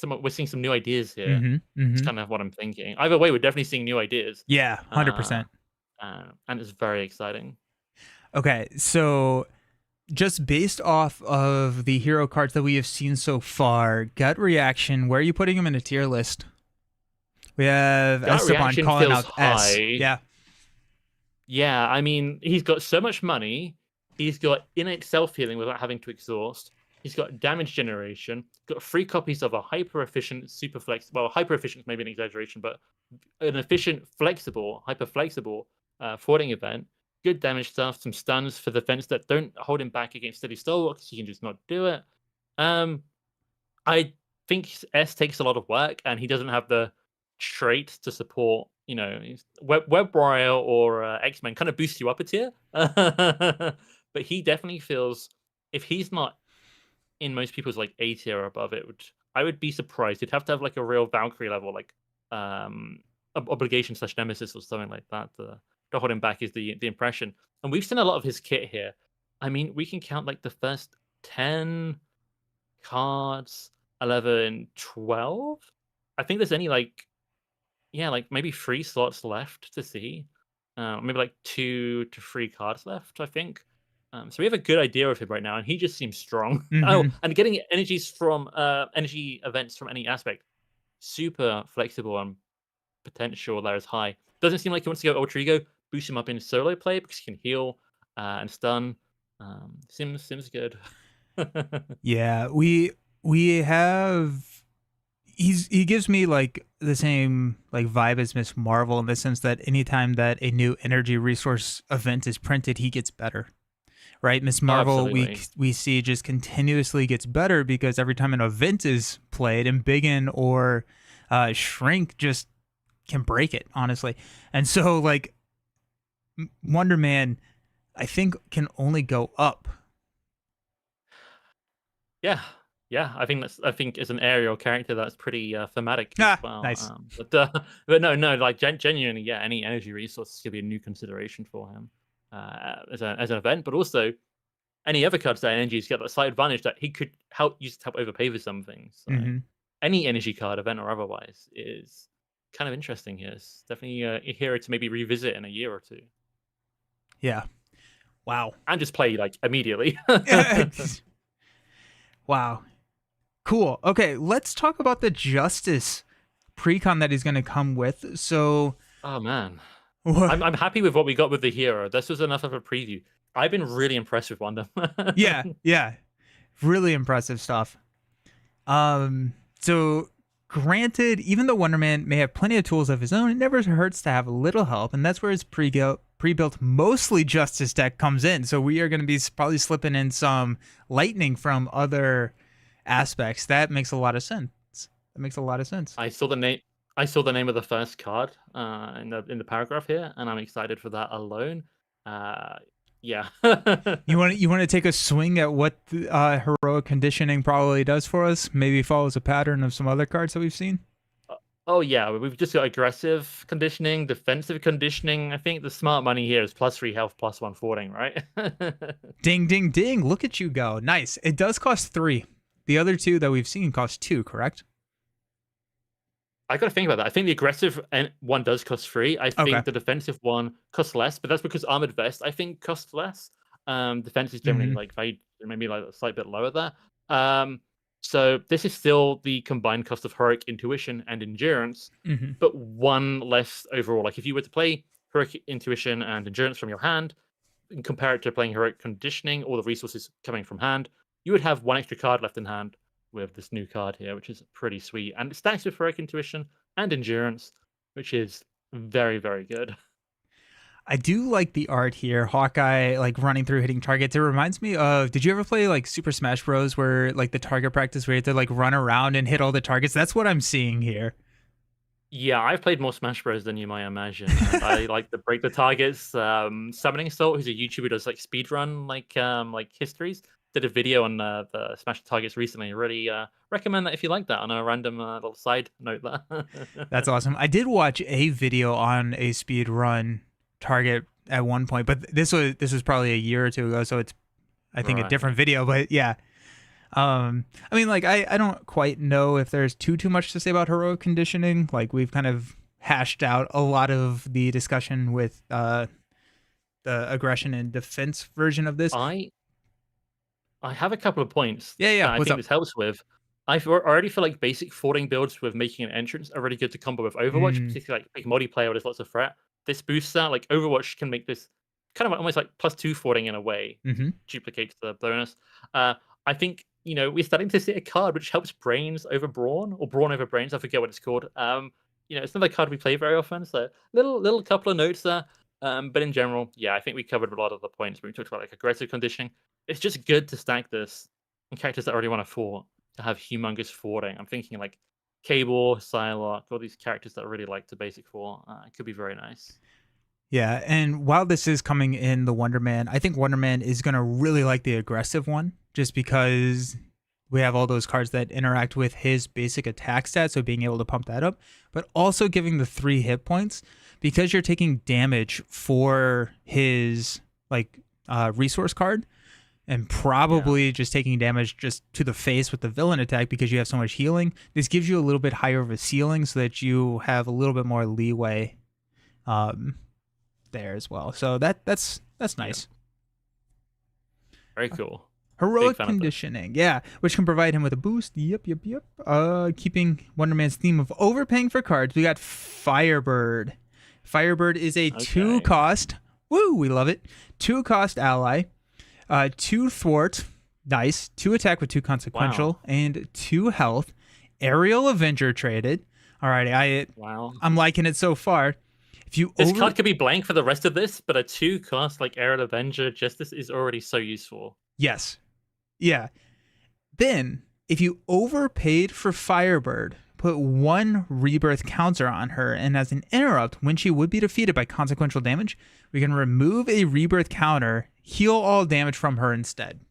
we're seeing some new ideas here. It's kind of what I'm thinking. Either way, we're definitely seeing new ideas. Yeah, 100%. And it's very exciting. Okay, so just based off of the hero cards that we have seen so far, gut reaction, where are you putting him in a tier list? We have Esteban calling out S. Yeah. Yeah, I mean, he's got so much money. He's got innate self-healing without having to exhaust. He's got damage generation, got 3 copies of a hyper-efficient, hyper-efficient is maybe an exaggeration, but an efficient, hyper-flexible thwarting event. Good damage stuff, some stuns for the fence that don't hold him back against steady stalwart because he can just not do it. I think S takes a lot of work, and he doesn't have the trait to support, Web Warrior or X-Men kind of boost you up a tier. But he definitely feels, if he's not in most people's like A tier or above, I would be surprised. You'd have to have like a real Valkyrie level, like obligation slash nemesis or something like that to hold him back is the impression. And we've seen a lot of his kit here. I mean, we can count like the first 10 cards, 11, 12. I think there's only like, yeah, like maybe 3 slots left to see. Maybe like 2 to 3 cards left, I think. So we have a good idea of him right now, and he just seems strong. Oh, Hmm. and getting energies from energy events from any aspect, super flexible and potential there is high. Doesn't seem like he wants to go Ultra Ego, boost him up in solo play because he can heal and stun. Seems good. Yeah, we have. He gives me like the same like vibe as Miss Marvel in the sense that anytime that a new energy resource event is printed, he gets better. Right, Miss Oh, Marvel, absolutely. we see just continuously gets better because every time an event is played, and Biggin or Shrink just can break it, honestly. And so like Wonder Man, I think can only go up. Yeah, yeah. I think it's an aerial character that's pretty thematic as Ah, well. nice. But no, like genuinely, yeah. Any energy resource could be a new consideration for him as an event, but also any other cards that energies get that slight advantage that he could use to help overpay for something. So Hmm. any energy card, event or otherwise, is kind of interesting here. It's definitely a hero to maybe revisit in a year or two, Yeah. Wow. and just play like immediately. Wow. Cool. Okay, let's talk about the Justice precon that he's going to come with. So, Oh man. wha- I'm happy with what we got with the hero. This was enough of a preview. I've been really impressed with Wonder. yeah, yeah, really impressive stuff. So granted, even though Wonder Man may have plenty of tools of his own, it never hurts to have a little help, and that's where his pre-built mostly Justice deck comes in. So we are going to be probably slipping in some lightning from other aspects. That makes a lot of sense. That makes a lot of sense. I saw the name. I saw the name of the first card in the paragraph here, and I'm excited for that alone. Uh, yeah. You want to take a swing at what heroic conditioning probably does for us? Maybe follows a pattern of some other cards that we've seen. Oh yeah, we've just got aggressive conditioning, defensive conditioning. I think the smart money here is +3 health, +1 fording, right? Ding, ding, ding! Look at you go. Nice. It does cost 3. The other two that we've seen cost 2. Correct? I got to think about that. I think the aggressive one does cost 3. I Okay. think the defensive one costs less, but that's because armored vest I think costs less. Defense is generally Hmm. like valued maybe like a slight bit lower there. Um, so this is still the combined cost of heroic intuition and endurance, Hmm. but 1 less overall. Like if you were to play heroic intuition and endurance from your hand, and compare it to playing heroic conditioning, all the resources coming from hand, you would have 1 extra card left in hand with this new card here, which is pretty sweet. And it stacks with heroic intuition and endurance, which is very, very good. I do like the art here. Hawkeye like running through hitting targets. It reminds me of. Did you ever play like Super Smash Bros. Where like the target practice where you have to like run around and hit all the targets? That's what I'm seeing here. Yeah, I've played more Smash Bros than you might imagine, and I like to break the targets. Summoning Assault, who's a YouTuber who does like speedrun like histories, did a video on the Smash targets recently. Really recommend that if you like that on a random little side note there. That's awesome. I did watch a video on a speed run target at one point, but this was probably a year or two ago, so it's I think a different Right. video. But yeah, I mean, like I don't quite know if there's too much to say about heroic conditioning. Like we've kind of hashed out a lot of the discussion with the aggression and defense version of this. I I have a couple of points Yeah, yeah. that I What's think up? this helps with. Already feel like basic fording builds with making an entrance are really good to combo with Overwatch, Mm, particularly like multiplayer where there's lots of threat. This boosts that. Like Overwatch can make this kind of almost like +2 fording in a way, mm-hmm. duplicates the bonus. I think we're starting to see a card which helps Brains over Brawn or Brawn over Brains. I forget what it's called. It's not a card we play very often, so little couple of notes there. But in general, yeah, I think we covered a lot of the points when we talked about like aggressive conditioning. It's just good to stack this on characters that already want to fort to have humongous fording. I'm thinking like Cable, Psylocke, all these characters that really like to basic fort. It could be very nice. Yeah, and while this is coming in the Wonder Man, I think Wonder Man is gonna really like the aggressive one, just because we have all those cards that interact with his basic attack stat, so being able to pump that up, but also giving the 3 hit points because you're taking damage for his resource card, and probably just taking damage just to the face with the villain attack because you have so much healing. This gives you a little bit higher of a ceiling so that you have a little bit more leeway there as well. So that's nice. Very cool. Heroic conditioning, yeah, which can provide him with a boost. Yep. Keeping Wonder Man's theme of overpaying for cards, we got Firebird. Firebird is a 2-cost. Woo, we love it. 2-cost ally. 2 thwart, nice. 2 attack with 2 consequential, and 2 health. Aerial Avenger traded. Alrighty, I'm liking it so far. If you this card could be blank for the rest of this, but a 2-cost like Aerial Avenger Justice is already so useful. Yes. Yeah. Then, if you overpaid for Firebird, put 1 rebirth counter on her, and as an interrupt, when she would be defeated by consequential damage, we can remove a rebirth counter, heal all damage from her instead.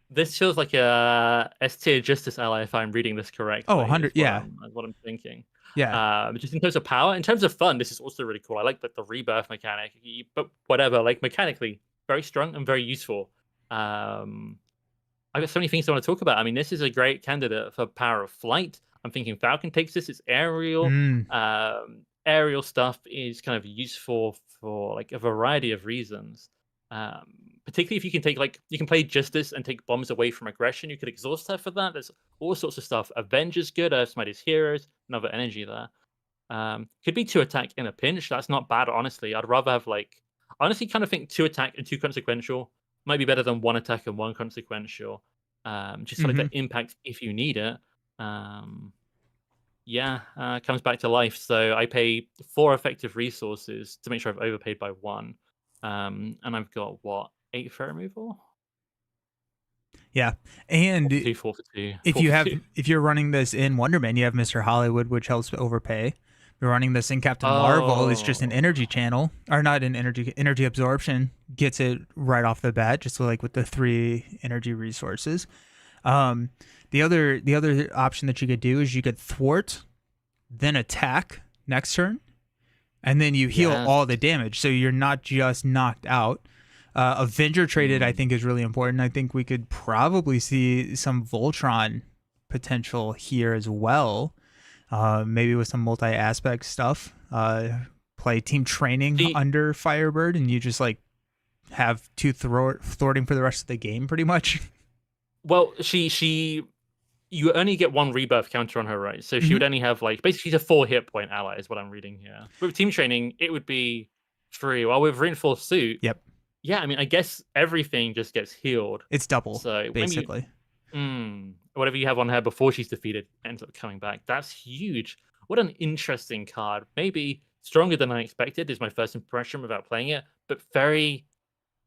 This feels like a S-tier Justice ally if I'm reading this correctly. Oh, 100, yeah. That's what I'm thinking. Yeah. Just in terms of power, in terms of fun, this is also really cool. I like the rebirth mechanic, but whatever, like mechanically, very strong and very useful. I've got so many things I want to talk about. I mean, this is a great candidate for power of flight. I'm thinking Falcon takes this. It's aerial. Aerial stuff is kind of useful for like a variety of reasons. Particularly if you can take you can play Justice and take bombs away from aggression. You could exhaust her for that. There's all sorts of stuff. Avenger's good. Earthsmite is heroes. Another energy there. Could be 2 attack in a pinch. That's not bad, honestly. I'd rather have honestly kind of think 2 attack and 2 consequential might be better than 1 attack and 1 consequential. Just like the impact if you need it. Comes back to life. So I pay 4 effective resources to make sure I've overpaid by 1. And I've got 8 for removal? Yeah. And 2, 4 for 2. If you're running this in Wonderman, you have Mr. Hollywood, which helps overpay. You're running this in Captain Marvel, it's just an energy channel, or not an energy absorption, gets it right off the bat, just with the 3 energy resources. The other option that you could do is you could thwart, then attack next turn, and then you heal all the damage, so you're not just knocked out. Avenger traded, I think, is really important. I think we could probably see some Voltron potential here as well. Maybe with some multi-aspect stuff. Play team training under Firebird, and you just have 2 thwarting for the rest of the game, pretty much. Well, you only get 1 rebirth counter on her, right? So she would only have basically she's a 4 hit point ally, is what I'm reading here. With team training, it would be 3. While with reinforced suit, yeah, I mean, I guess everything just gets healed. It's double, so basically. Whatever you have on her before she's defeated ends up coming back. That's huge. What an interesting card. Maybe stronger than I expected is my first impression without playing it, but very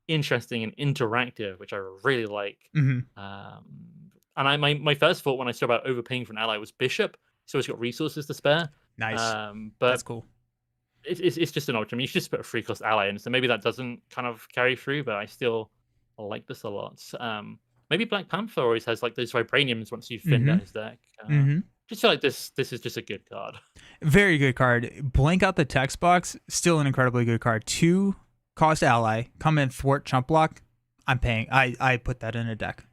interesting and interactive, which I really like. And my first thought when I saw about overpaying for an ally was Bishop, so he's got resources to spare. Nice. But that's cool. It's just an option. I mean, you should just put a 3-cost ally in, so maybe that doesn't kind of carry through, but I still like this a lot. Maybe Black Panther always has those vibraniums once you've thinned out his deck. Just feel like this is just a good card. Very good card. Blank out the text box, still an incredibly good card. 2-cost ally, come in, thwart, chump block. I'm paying. I put that in a deck.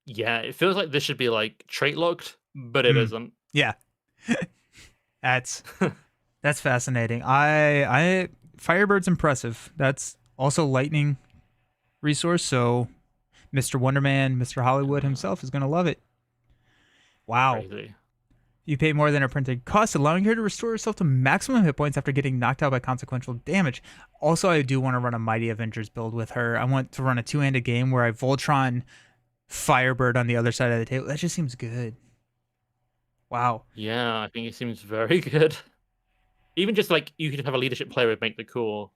Yeah, it feels like this should be trait locked, but it isn't. Yeah. That's fascinating. Firebird's impressive. That's also lightning resource, so Mr. Wonderman, Mr. Hollywood himself is going to love it. Wow. Crazy. You pay more than a printed cost, allowing her to restore herself to maximum hit points after getting knocked out by consequential damage. Also, I do want to run a Mighty Avengers build with her. I want to run a 2-handed game where I Voltron Firebird on the other side of the table. That just seems good. Wow. Yeah, I think it seems very good. Even just you could have a leadership player would make the call.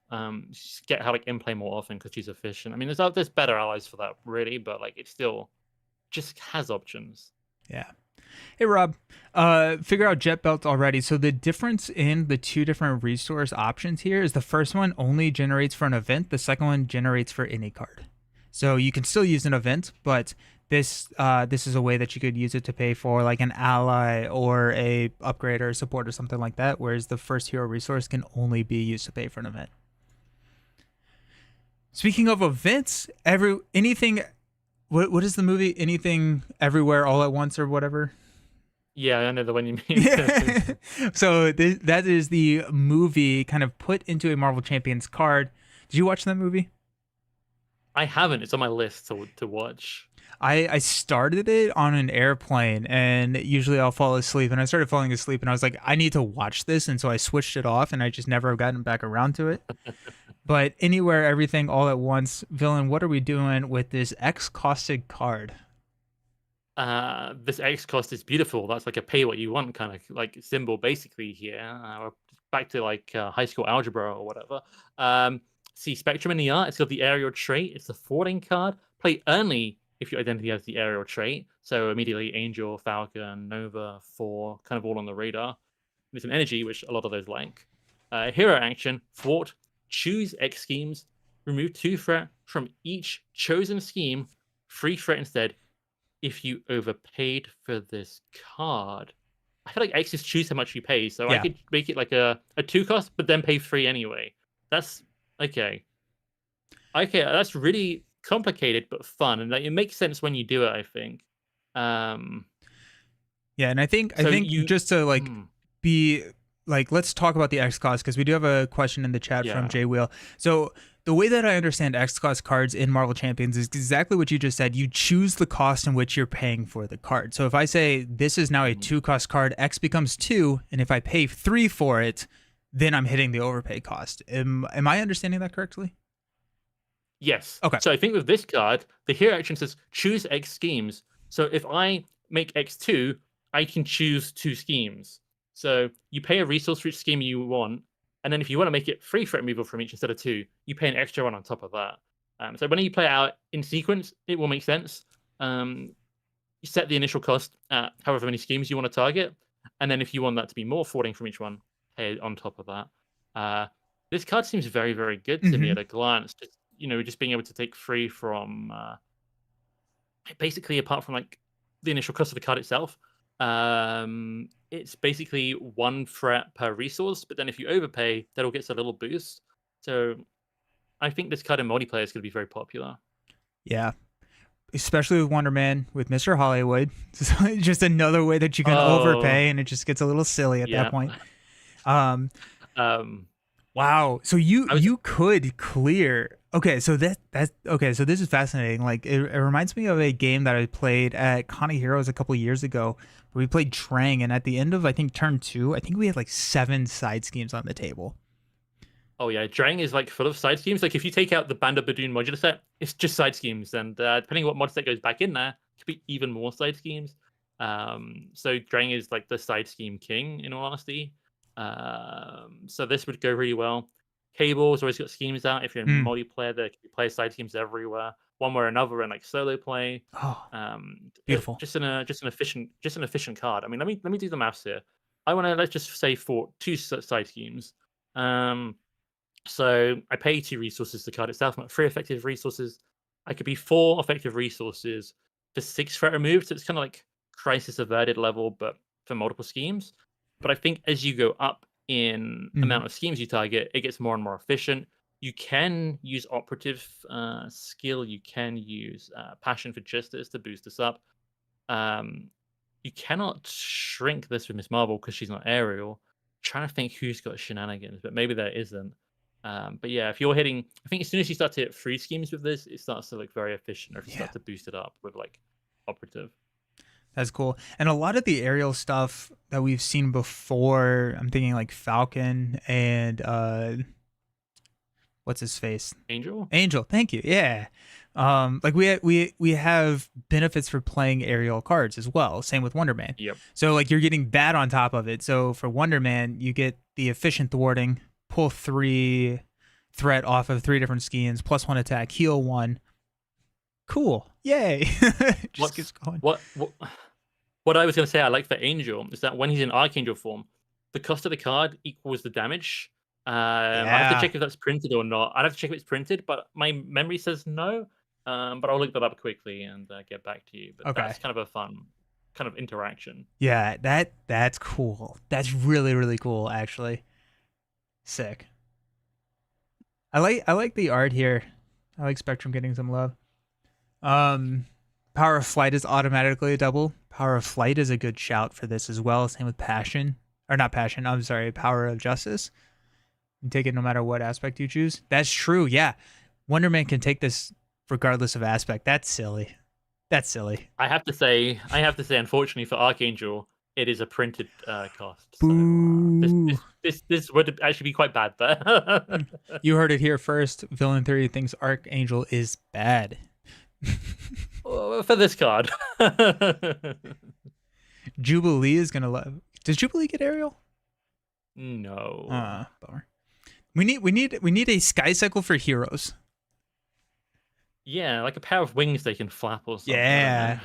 Just get her in play more often because she's efficient. I mean, there's better allies for that, really, but it still just has options. Yeah. Hey Rob, figure out jet belt already. So the difference in the 2 different resource options here is the first one only generates for an event. The second one generates for any card. So you can still use an event, but this is a way that you could use it to pay for like an ally or a upgrade or a support or something like that. Whereas the first hero resource can only be used to pay for an event. Speaking of events, anything. What is the movie? Anything everywhere all at once or whatever? Yeah, I know the one you mean. So that is the movie kind of put into a Marvel Champions card. Did you watch that movie? I haven't. It's on my list to watch. I started it on an airplane and usually I'll fall asleep and I started falling asleep and I was like, I need to watch this. And so I switched it off and I just never have gotten back around to it. But anywhere, everything, all at once, villain, what are we doing with this X costed card? This X cost is beautiful. That's like a pay what you want kind of like symbol basically here. We're back to like high school algebra or whatever. See Spectrum in the art. It's got the aerial trait. It's the forwarding card. Play only if your identity has the aerial trait. So immediately Angel, Falcon, Nova, Thor, kind of all on the radar. There's an energy, which a lot of those like. Hero action, thwart, choose X schemes, remove 2 threat from each chosen scheme, 3 threat instead, if you overpaid for this card. I feel like X is choose how much you pay, so I could make it like a 2 cost, but then pay 3 anyway. That's okay. Okay, that's really complicated but fun, and like it makes sense when you do it, I think. Yeah, and I think just to like be like, let's talk about the X cost because we do have a question in the chat from Jay Wheel. So the way that I understand X cost cards in Marvel Champions is exactly what you just said. You choose the cost in which you're paying for the card. So if I say this is now a 2 cost card, X becomes 2, and if I pay 3 for it, then I'm hitting the overpay cost. Am I understanding that correctly? Yes. Okay. So I think with this card, the hero action says choose X schemes. So if I make X2, I can choose 2 schemes. So you pay a resource for each scheme you want, and then if you want to make it 3 threat removal from each instead of 2, you pay an extra one on top of that. So when you play it out in sequence, it will make sense. You set the initial cost at however many schemes you want to target, and then if you want that to be more forwarding from each one, pay on top of that. This card seems very, very good to me at a glance. Just being able to take 3 from basically apart from like the initial cost of the card itself. It's basically 1 threat per resource, but then if you overpay, that all gets a little boost. So I think this card in multiplayer is going to be very popular. Yeah. Especially with Wonderman, with Mr. Hollywood. Just another way that you can overpay, and it just gets a little silly at that point. Wow. So you could clear. Okay, so that's okay. So this is fascinating. Like it reminds me of a game that I played at Connie Heroes a couple of years ago. Where we played Drang, and at the end of I think turn 2, I think we had like 7 side schemes on the table. Oh yeah, Drang is like full of side schemes. Like if you take out the Banda Badoon modular set, it's just side schemes, and depending on what mod set goes back in there, it could be even more side schemes. So Drang is like the side scheme king, in all honesty. So this would go really well. Cable's always got schemes out. If you're in multiplayer, there can be play side schemes everywhere, one way or another, and like solo play. Oh, beautiful. Just an efficient card. I mean, let me do the maths here. I want to let's just say for 2 side schemes. So I pay 2 resources to the card itself. I'm at 3 effective resources. I could be 4 effective resources for 6 threat removed. So it's kind of like crisis averted level, but for multiple schemes. But I think as you go up in amount of schemes you target, it gets more and more efficient. You can use operative skill. You can use passion for justice to boost this up. You cannot shrink this with Miss Marvel because she's not aerial. I'm trying to think who's got shenanigans, but maybe there isn't. But yeah, if you're hitting, I think as soon as you start to hit 3 schemes with this, it starts to look very efficient. Or if you start to boost it up with like operative. That's cool. And a lot of the aerial stuff that we've seen before, I'm thinking like Falcon and what's his face? Angel? Angel, thank you. Yeah. Like we have benefits for playing aerial cards as well. Same with Wonder Man. Yep. So like you're getting bad on top of it. So for Wonder Man, you get the efficient thwarting, pull 3 threat off of 3 different schemes, +1 attack, heal 1. Cool. Yay. Just keeps going. What I was going to say I like for Angel is that when he's in Archangel form, the cost of the card equals the damage. I have to check if that's printed or not. I'd have to check if it's printed, but my memory says no. But I'll look that up quickly and get back to you. But Okay. that's kind of a fun kind of interaction. Yeah, that's cool. That's really really cool actually. Sick. I like the art here. I like Spectrum getting some love. Um Power of Flight is automatically a double. Power of Flight is a good shout for this as well. Same with Passion. Or not Passion, I'm sorry, Power of Justice. You take it no matter what aspect you choose. That's true, yeah. Wonder Man can take this regardless of aspect. That's silly. That's silly. I have to say, unfortunately for Archangel, it is a printed cost. So Boo. this would actually be quite bad there. You heard it here first. Villain Theory thinks Archangel is bad. For this card. Jubilee is gonna love. Does Jubilee get aerial? No. Bummer. We need a sky cycle for heroes. Yeah, like a pair of wings they can flap or something. Yeah.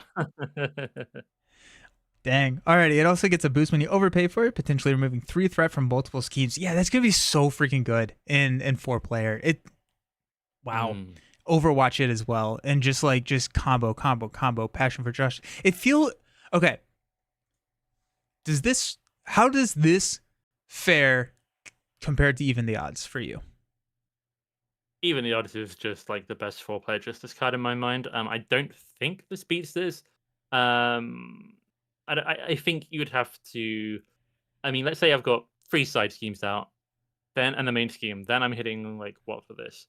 Dang. Alrighty. It also gets a boost when you overpay for it, potentially removing 3 threat from multiple schemes. Yeah, that's gonna be so freaking good in 4-player. Wow. Overwatch it as well, and just combo, passion for justice. Okay. How does this fare compared to even the odds for you? Even the odds is just like the best 4-player justice card in my mind. I don't think this beats this. Um, I think you would have to. I mean, let's say I've got 3 side schemes out, then and the main scheme. Then I'm hitting like what for this?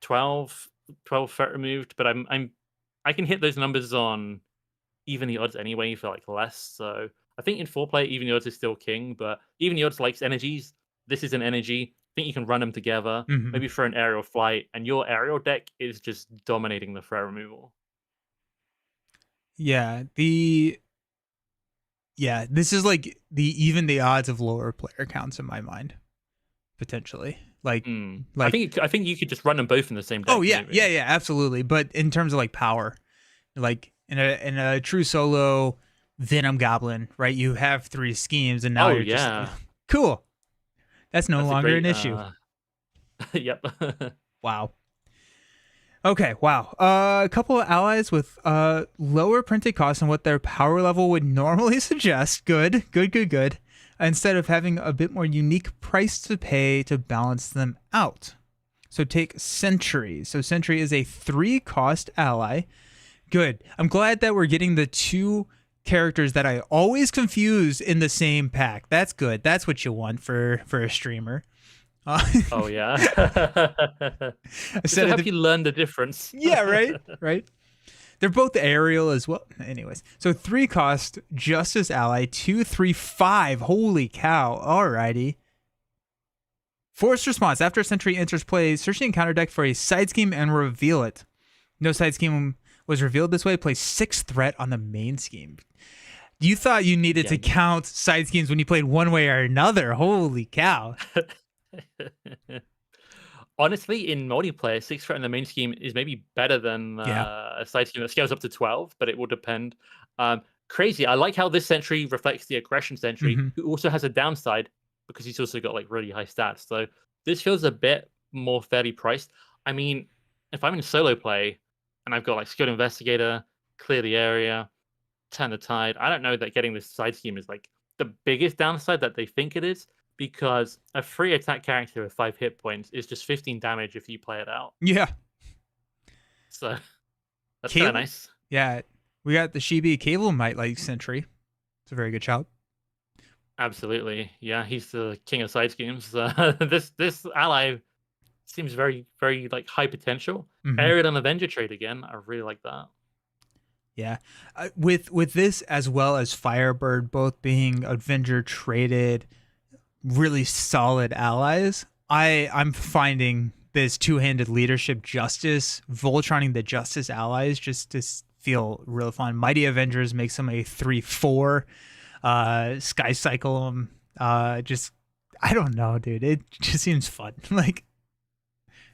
12, 12 threat removed. But I can hit those numbers on even the odds anyway for like less. So I think in 4-player, even the odds is still king. But even the odds likes energies. This is an energy. I think you can run them together. Mm-hmm. Maybe for an aerial flight, and your aerial deck is just dominating the threat removal. Yeah, this is like even the odds of lower player counts in my mind, potentially. Like I think you could just run them both in the same deck. Oh yeah, maybe. yeah, absolutely. But in terms of like power, like in a true solo Venom Goblin, right? You have 3 schemes, and now you're just cool. That's no longer an issue. Yep. Wow. Okay, wow. A couple of allies with lower printed costs than what their power level would normally suggest. Good. Instead of having a bit more unique price to pay to balance them out. So take Sentry. So Sentry is a 3-cost ally. Good. I'm glad that we're getting the 2 characters that I always confuse in the same pack. That's good. That's what you want for a streamer. Oh yeah. I said, have you learned the difference? Yeah, right. They're both aerial as well. Anyways, so 3-cost Justice Ally, 2/3/5. Holy cow! Alrighty. Forced response. After a Sentry enters play, search the encounter deck for a side scheme and reveal it. No side scheme was revealed this way. Play 6 threat on the main scheme. You thought you needed to count side schemes when you played one way or another. Holy cow. Honestly, in multiplayer, 6 threat in the main scheme is maybe better than a side scheme that scales up to 12, but it will depend. Crazy. I like how this Sentry reflects the aggression Sentry, who also has a downside because he's also got like really high stats. So this feels a bit more fairly priced. I mean, if I'm in solo play and I've got like Skilled Investigator, clear the area, turn the tide, I don't know that getting this side scheme is like the biggest downside that they think it is, because a free attack character with 5 hit points is just 15 damage if you play it out. Yeah. So that's kind of nice. Yeah. We got the Shibi. Cable might like Sentry. It's a very good shout. Absolutely. Yeah, he's the king of side schemes. This ally seems very, very like high potential. Aerial and Avenger trade again. I really like that. Yeah. With this as well as Firebird both being Avenger traded really solid allies, I'm finding this 2-handed leadership Justice, Voltroning the Justice allies just to feel real fun. Mighty Avengers makes them a 3/4. Sky Cycle them. Just I don't know, dude. It just seems fun. Like,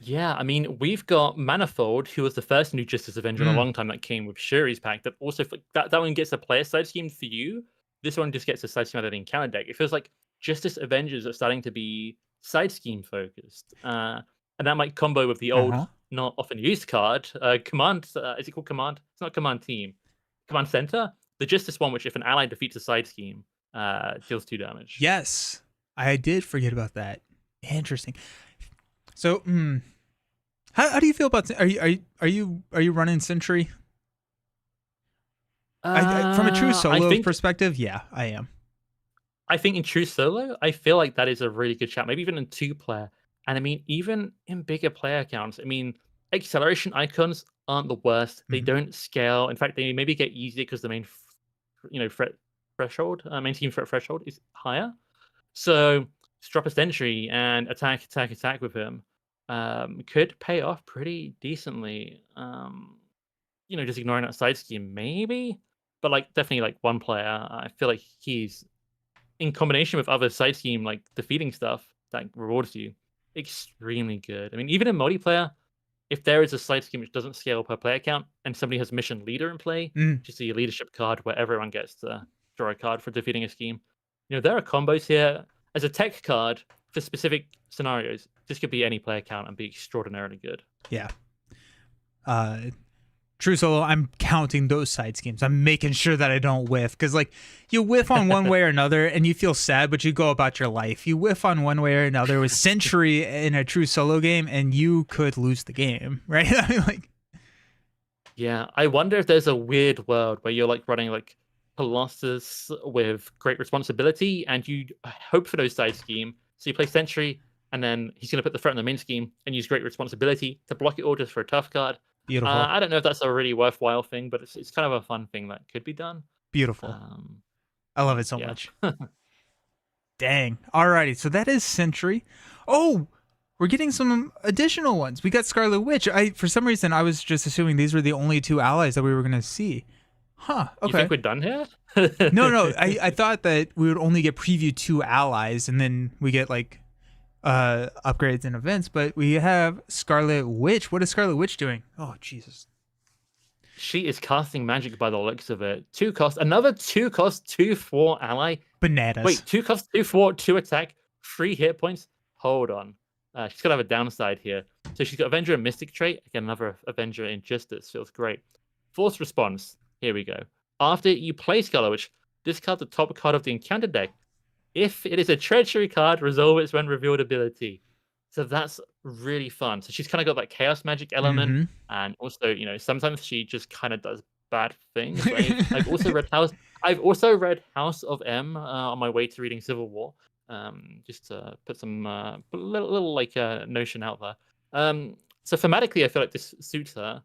yeah, I mean, we've got Manifold, who was the first new Justice Avenger in a long time that came with Shuri's pack. That also that one gets a player side scheme for you. This one just gets a side scheme out of the encounter deck. It feels like Justice Avengers are starting to be side scheme focused, and that might combo with the old not often used card. Command, is it called Command? It's not Command Team. Command Center. The Justice one, which if an ally defeats a side scheme, deals 2 damage. Yes, I did forget about that. Interesting. So, how do you feel about? Are you running Sentry? From a true I solo think perspective, yeah, I am. I think in true solo, I feel like that is a really good shout. Maybe even in 2-player, and I mean even in bigger player counts. I mean, acceleration icons aren't the worst. They Mhm. don't scale. In fact, they maybe get easier because the main, threat threshold, main team threat threshold is higher. So just drop a sentry and attack, attack, attack with him. Could pay off pretty decently. Just ignoring that side scheme, maybe. But like definitely like 1-player. I feel like he's in combination with other side scheme like defeating stuff that rewards you, extremely good. I mean, even in multiplayer, if there is a side scheme which doesn't scale per player count and somebody has mission leader in play, Mm, just a leadership card where everyone gets to draw a card for defeating a scheme. There are combos here as a tech card for specific scenarios. This could be any player count and be extraordinarily good. yeah. Uh, True solo, I'm counting those side schemes. I'm making sure that I don't whiff because, like, you whiff on one way or another, and you feel sad, but you go about your life. You whiff on one way or another with Sentry in a true solo game, and you could lose the game, right? I mean, like, Yeah, I wonder if there's a weird world where you're like running like Colossus with great responsibility and you hope for those side scheme. So you play Sentry and then he's going to put the threat in the main scheme and use great responsibility to block it all just for a tough card. beautiful, I don't know if that's a really worthwhile thing, but it's kind of a fun thing that could be done. beautiful. Um, I love it so yeah. much. Dang. Alrighty, so that is Sentry. Oh, we're getting some additional ones. We got Scarlet Witch. For some reason I was just assuming these were the only 2 allies that we were gonna see. Huh. You Okay. think we're done here? No. I thought that we would only get preview 2 allies and then we get like upgrades and events, but we have Scarlet Witch. What is Scarlet Witch doing? Oh Jesus. She is casting magic by the looks of it. 2 cost, another 2 cost, 2/4 ally. Bananas. Wait, 2 cost, 2/4, 2 attack, 3 hit points. Hold on. She's got to have a downside here. So she's got Avenger and Mystic trait. Again, another Avenger in Justice. Feels great. Force response. Here we go. After you play Scarlet Witch, discard the top card of the encounter deck. If it is a treachery card, resolve its when revealed ability. So that's really fun. So she's kind of got that chaos magic element, Mhm. and also, sometimes she just kind of does bad things. I've also read House. I've also read House of M on my way to reading Civil War. Just to put some little like notion out there. So thematically, I feel like this suits her,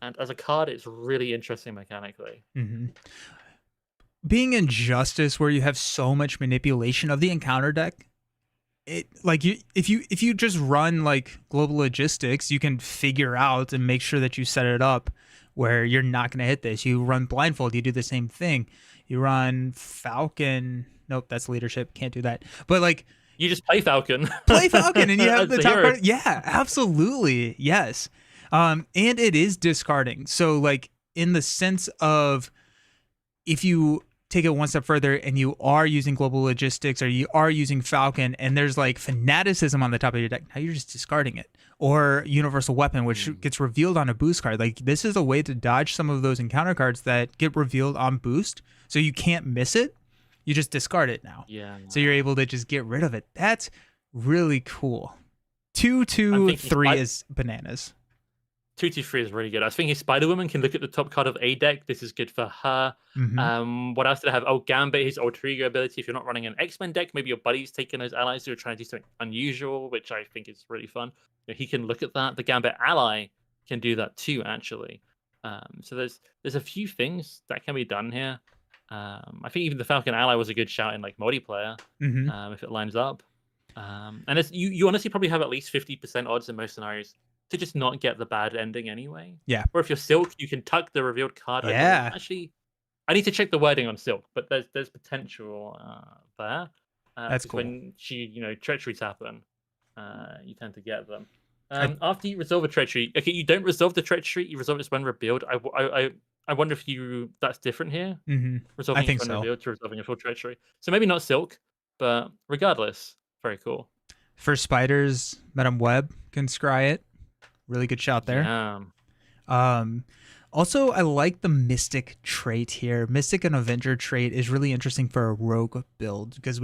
and as a card, it's really interesting mechanically. Mhm. Being in Justice where you have so much manipulation of the encounter deck, it like if you just run like global logistics, you can figure out and make sure that you set it up where you're not going to hit this. You run blindfold, you do the same thing. You run Falcon. Nope, that's leadership. Can't do that. But like You just play Falcon. play Falcon and you have As the the top hero. card. Yeah, absolutely. Yes. And it is discarding. So like in the sense of if you take it one step further and you are using global logistics or you are using Falcon and there's like fanaticism on the top of your deck, now you're just discarding it. Or universal weapon, which gets revealed on a boost card. Like this is a way to dodge some of those encounter cards that get revealed on boost. So you can't miss it. You just discard it now. Yeah. So you're able to just get rid of it. That's really cool. 2/2/3 is bananas. 2/2/3 is really good. I was thinking Spider Woman can look at the top card of a deck. This is good for her. What else did I have? Oh, Gambit, his alter ego ability. If you're not running an X-Men deck, maybe your buddy's taking those allies who are trying to do something unusual, which I think is really fun. He can look at that. The Gambit ally can do that too, actually. So there's a few things that can be done here. I think even the Falcon ally was a good shout in like multiplayer, if it lines up. And you honestly probably have at least 50% odds in most scenarios to just not get the bad ending anyway. Yeah. Or if you're Silk, you can tuck the revealed card. Yeah. Actually, I need to check the wording on Silk, but there's potential there. That's cool. When treacheries happen, you tend to get them. After you resolve a treachery, okay, you don't resolve the treachery. You resolve it when revealed. I wonder if that's different here. Resolving I think when so. revealed to resolving a full treachery. So maybe not Silk, but regardless, very cool. For spiders, Madam Web can scry it. Really good shout there. Yeah. Um, Also, I like the Mystic trait here. Mystic and Avenger trait is really interesting for a Rogue build because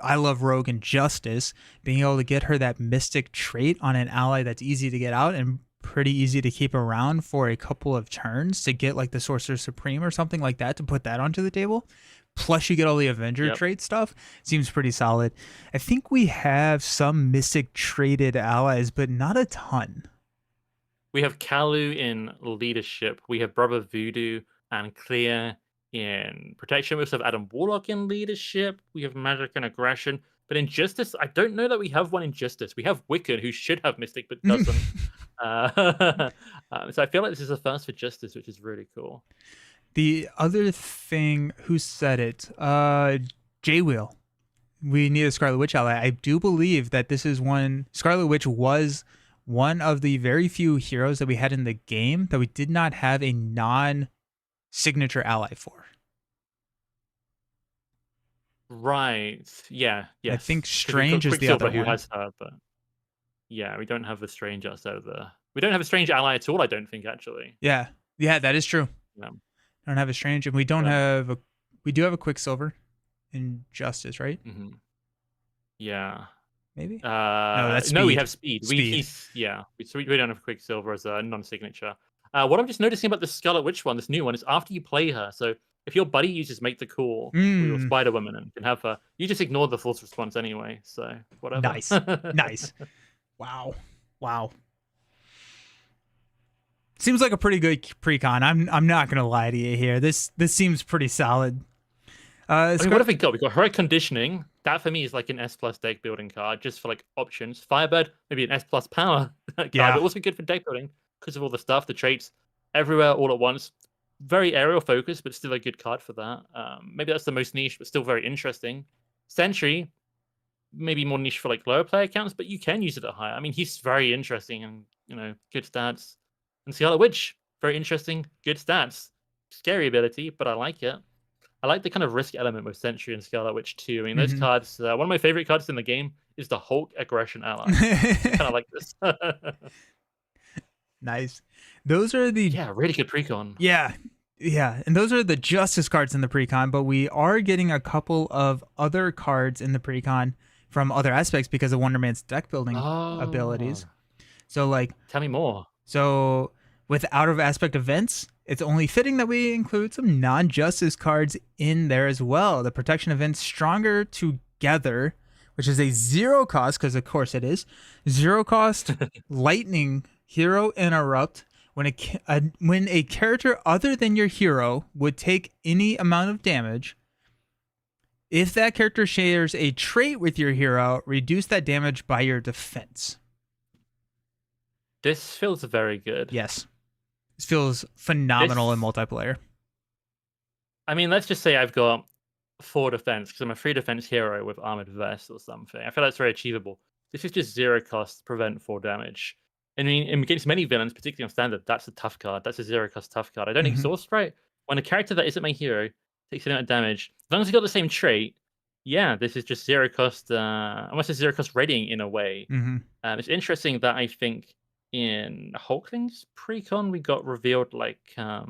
I love Rogue and Justice. Being able to get her that Mystic trait on an ally that's easy to get out and pretty easy to keep around for a couple of turns to get like the Sorcerer Supreme or something like that to put that onto the table. Plus, you get all the Avenger Yep. trait stuff. Seems pretty solid. I think we have some Mystic traded allies, but not a ton. We have Kalu in leadership. We have Brother Voodoo and Clear in protection. We also have Adam Warlock in leadership. We have Magic and Aggression. But in Justice, I don't know that we have one in Justice. We have Wiccan, who should have Mystic but doesn't. So I feel like this is a first for Justice, which is really cool. The other thing, who said it? J Wheel. We need a Scarlet Witch ally. I do believe that this is one. Scarlet Witch was one of the very few heroes that we had in the game that we did not have a non-signature ally for. Right. Yeah. Yes. I think 'Cause we've got Strange is the Quicksilver other who one. has her, but yeah, we don't have a Strange outside of the. We don't have a Strange ally at all. I don't think actually. Yeah, that is true. Yeah. Don't have a Strange, and we don't But, have a. We do have a Quicksilver in Justice, right? mhm. Yeah. Maybe. No, that's we Speed. have Speed. Speed. We don't have Quicksilver as a non-signature. What I'm just noticing about the Scarlet Witch one, this new one, is after you play her. So if your buddy uses Make the Call or your Spider Woman and can have her, you just ignore the false response anyway. So whatever. Nice. Nice. Wow. Seems like a pretty good precon. I'm not gonna lie to you here. This seems pretty solid. I mean, what have we got? We got Heroic Conditioning. That for me is like an S plus deck building card, just for like options. Firebird, maybe an S plus power card, Yeah. but also good for deck building because of all the stuff, the traits, everywhere, all at once. Very aerial focused, but still a good card for that. Maybe that's the most niche, but still very interesting. Sentry, maybe more niche for like lower player counts, but you can use it at higher. I mean, he's very interesting and good stats. And Scarlet Witch, very interesting, good stats. Scary ability, but I like it. I like the kind of risk element with Sentry and Scarlet Witch too. I mean, those cards. One of my favorite cards in the game is the Hulk Aggression Ally. Kind of like this. Nice. Those are the really good precon. Yeah, and those are the Justice cards in the precon. But we are getting a couple of other cards in the precon from other aspects because of Wonderman's deck building abilities. So, like, tell me more. So, with out of aspect events, it's only fitting that we include some non-Justice cards in there as well. The protection event Stronger Together, which is a 0 cost, because of course it is, 0 cost lightning hero interrupt. When a character other than your hero would take any amount of damage, if that character shares a trait with your hero, reduce that damage by your defense. This feels very good. Yes. This feels phenomenal in multiplayer. I mean, let's just say I've got 4 defense because I'm a 3 defense hero with armored vest or something. I feel that's very achievable. This is just 0 cost, prevent 4 damage. I mean, against many villains, particularly on standard, that's a tough card. That's a 0 cost tough card. I don't exhaust, right? When a character that isn't my hero takes an amount of damage, as long as you got the same trait, yeah, this is just 0 cost, almost a 0 cost rating in a way. It's interesting that I think in Hulkling's precon, we got revealed like a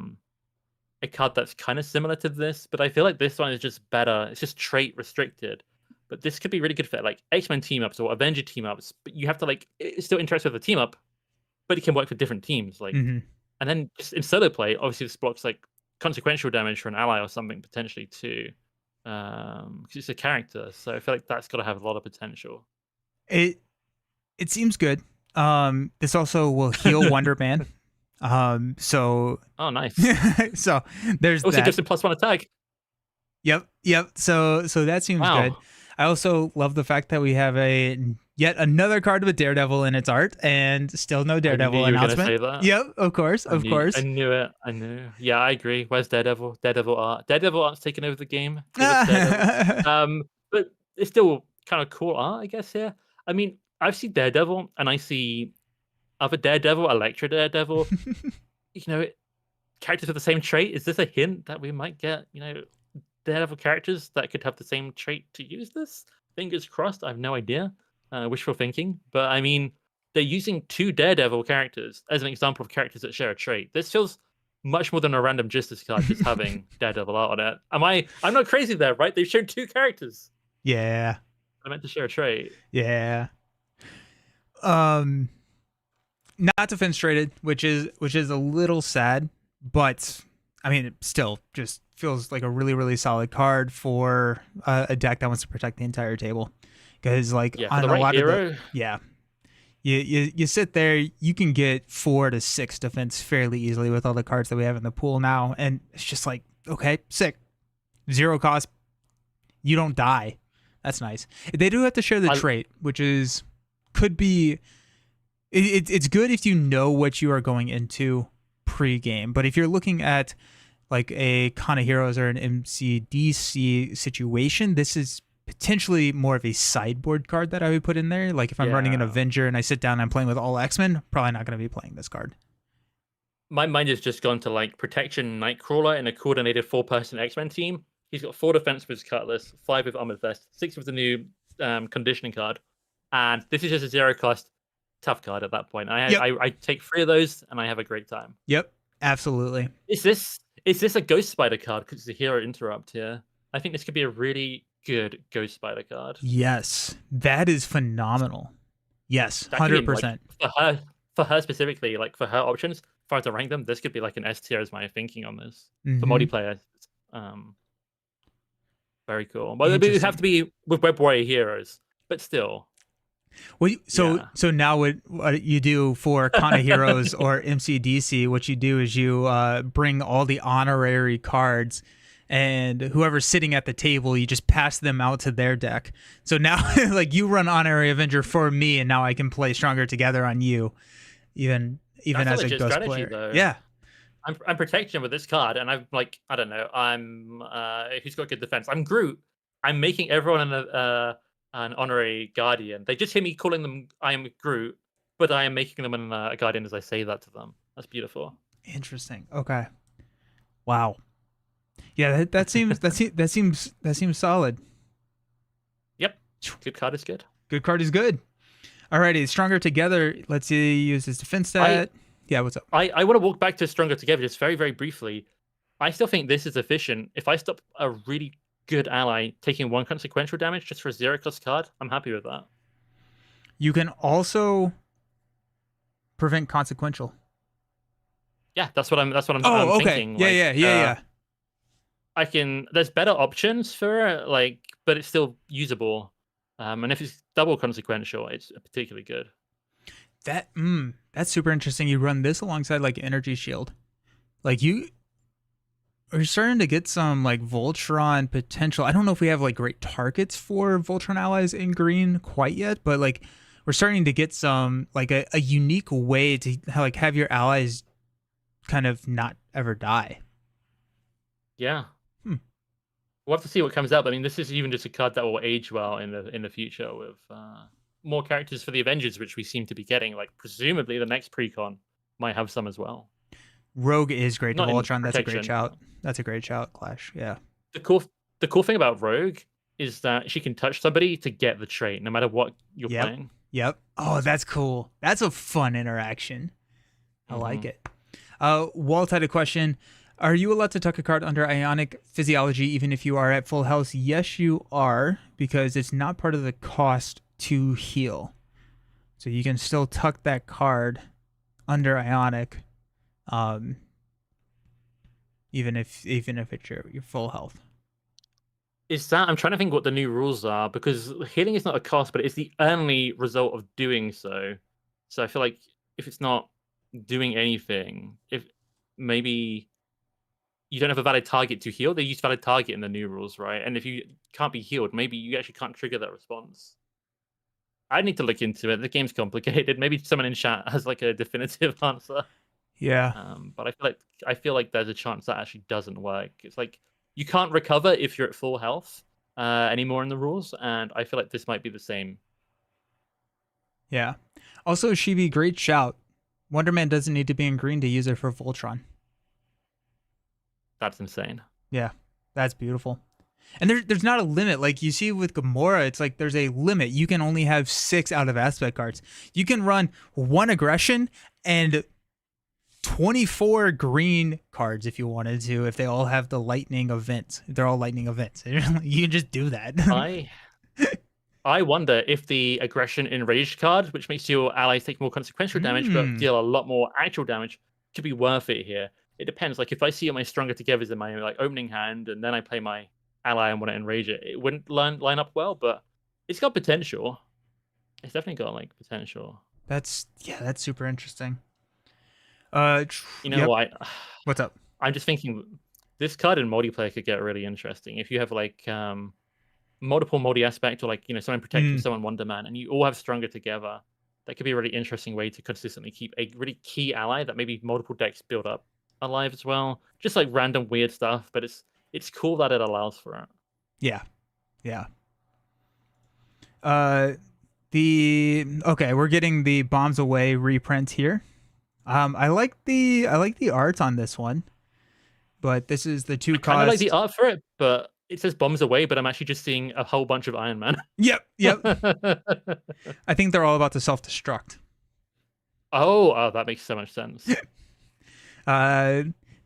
card that's kind of similar to this, but I feel like this one is just better. It's just trait restricted. But this could be really good for like X-Men team ups or Avenger team ups. But you have to like it's still interested with the team up, but it can work for different teams. Like and then just in solo play, obviously this blocks like consequential damage for an ally or something potentially too. Because it's a character. So I feel like that's gotta have a lot of potential. It seems good. This also will heal Wonderman. So oh nice. So there's also that. gives him +1 attack. Yep. So that seems good. I also love the fact that we have yet another card with Daredevil in its art, and still no Daredevil announcement. Yep, of course. I knew it. I knew. Yeah, I agree. Where's Daredevil? Daredevil art. Daredevil art's taking over the game. But it's still kind of cool art, I guess. Here, I mean, I've seen Daredevil, and I see other Daredevil, Elektra Daredevil. Characters with the same trait. Is this a hint that we might get? Daredevil characters that could have the same trait to use this? Fingers crossed. I have no idea. Wishful thinking, but I mean, they're using two Daredevil characters as an example of characters that share a trait. This feels much more than a random Justice card just having Daredevil out on it. I'm not crazy there, right? They've shown two characters. Yeah. I meant to share a trait. Yeah. Um Not defense traded, which is a little sad, but I mean, it still just feels like a really really solid card for a deck that wants to protect the entire table. Because like Yeah, for on the a right lot of hero. you sit there, you can get 4 to 6 defense fairly easily with all the cards that we have in the pool now, and it's just like, okay, sick, 0 cost, you don't die. That's nice. They do have to share the trait, which is could be. It's good if you know what you are going into pre-game, but if you're looking at like a Con of Heroes or an MCDC situation, this is potentially more of a sideboard card that I would put in there. Like if I'm running an Avenger and I sit down and I'm playing with all X-Men, probably not going to be playing this card. My mind has just gone to like Protection Nightcrawler in a coordinated 4-person X-Men team. He's got 4 defense with his Cutlass, 5 with Armored Vest, 6 with the new conditioning card, and this is just a 0 cost tough card at that point. I take 3 of those and I have a great time. Yep, absolutely. Is this a Ghost Spider card because it's a hero interrupt here? I think this could be a really good Ghost Spider card. Yes, that is phenomenal. Yes, 100%. Like, for her specifically, like for her options, if I were to rank them, this could be like an S tier as my thinking on this for multiplayer. Very cool. But it would have to be with Web Warrior heroes, but still. Well, so now what you do for Con of Heroes or MCDC, what you do is you bring all the honorary cards, and whoever's sitting at the table, you just pass them out to their deck. So now, like, you run Honorary Avenger for me, and now I can play Stronger Together on you, even as a Ghost player. Though. Yeah. I'm protecting with this card, and I'm like, I don't know, I'm who's got good defense? I'm Groot. I'm making everyone an honorary guardian. They just hear me calling them I am Groot, but I am making them a guardian as I say that to them. That's beautiful. Interesting. Okay. Wow. Yeah, that seems solid. Yep. Good card is good. Good card is good. Alrighty, Stronger Together. Let's see, use his defense stat. Yeah, what's up? I want to walk back to Stronger Together just very, very briefly. I still think this is efficient. If I stop a really good ally taking 1 consequential damage just for a 0 cost card, I'm happy with that. You can also prevent consequential. Yeah, that's what I'm okay. thinking. Yeah. There's better options for it, like, but it's still usable. And if it's double consequential, it's particularly good. That's super interesting. You run this alongside like Energy Shield. Like you're starting to get some like Voltron potential. I don't know if we have like great targets for Voltron allies in green quite yet, but like we're starting to get some like a unique way to like have your allies kind of not ever die. Yeah. We'll have to see what comes out. I mean, this is even just a card that will age well in the future with more characters for the Avengers, which we seem to be getting. Like presumably the next precon might have some as well. Rogue is great to Voltron. That's a great shout. That's a great shout, Clash. Yeah. The cool thing about Rogue is that she can touch somebody to get the trait, no matter what you're playing. Yep. Oh, that's cool. That's a fun interaction. I like it. Walt had a question. Are you allowed to tuck a card under Ionic Physiology even if you are at full health? Yes, you are, because it's not part of the cost to heal. So you can still tuck that card under Ionic, even if it's your full health. I'm trying to think what the new rules are, because healing is not a cost, but it's the only result of doing so. So I feel like if it's not doing anything, if maybe you don't have a valid target to heal, they use valid target in the new rules, right? And if you can't be healed, maybe you actually can't trigger that response. I need to look into it. The game's complicated. Maybe someone in chat has like a definitive answer. Yeah. But I feel like there's a chance that actually doesn't work. It's like you can't recover if you're at full health anymore in the rules, and I feel like this might be the same. Yeah. Also, Shibi, great shout. Wonderman doesn't need to be in green to use it for Voltron. That's insane. Yeah, that's beautiful. And there's not a limit. Like you see with Gamora, it's like there's a limit. You can only have 6 out of aspect cards. You can run 1 aggression and 24 green cards if you wanted to, if they all have the lightning events. They're all lightning events. You can just do that. I wonder if the aggression enraged card, which makes your allies take more consequential damage but deal a lot more actual damage, could be worth it here. It depends. Like if I see my stronger togethers in my like opening hand and then I play my ally and want to enrage it, it wouldn't line up well, but it's got potential. It's definitely got like potential. That's super interesting. You know what? What's up? I'm just thinking this card in multiplayer could get really interesting if you have like multiple multi-aspect or like someone protecting someone Wonderman and you all have stronger together. That could be a really interesting way to consistently keep a really key ally that maybe multiple decks build up alive as well. Just like random weird stuff, but it's cool that it allows for it. Yeah. We're getting the Bombs Away reprint here. I like the art on this one, but this is the 2 cost. I like the art for it, but it says Bombs Away, but I'm actually just seeing a whole bunch of Iron Man. Yep. I think they're all about to self-destruct. Oh, that makes so much sense.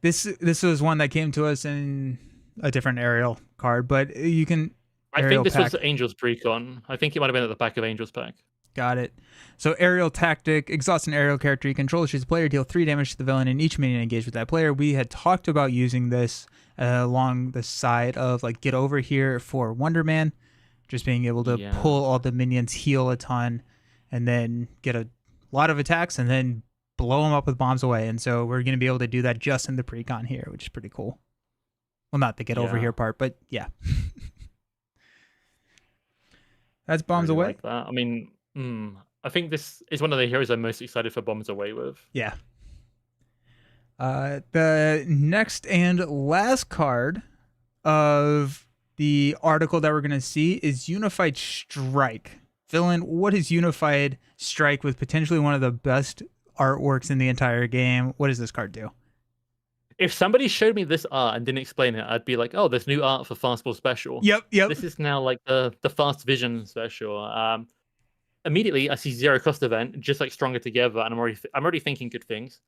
This was one that came to us in a different aerial card, but you can. I think this was Angel's Precon. I think it might have been at the back of Angel's pack. Got it. So aerial tactic, exhaust an aerial character you control, choose a player, deal 3 damage to the villain and each minion engaged with that player. We had talked about using this along the side of like Get Over Here for Wonder Man, just being able to pull all the minions, heal a ton, and then get a lot of attacks and then blow them up with Bombs Away. And so we're going to be able to do that just in the precon here, which is pretty cool. Well, not the Get Over Here part, but yeah. That's Bombs Away. Like that. I mean, I think this is one of the heroes I'm most excited for Bombs Away with. Yeah. The next and last card of the article that we're going to see is Unified Strike. Villain, what is Unified Strike with potentially one of the best artworks in the entire game? What does this card do? If somebody showed me this art and didn't explain it, I'd be like, oh, there's new art for Fastball Special. Yep. This is now like the Fast Vision Special. Immediately, I see 0 cost event, just like Stronger Together, and I'm already thinking good things.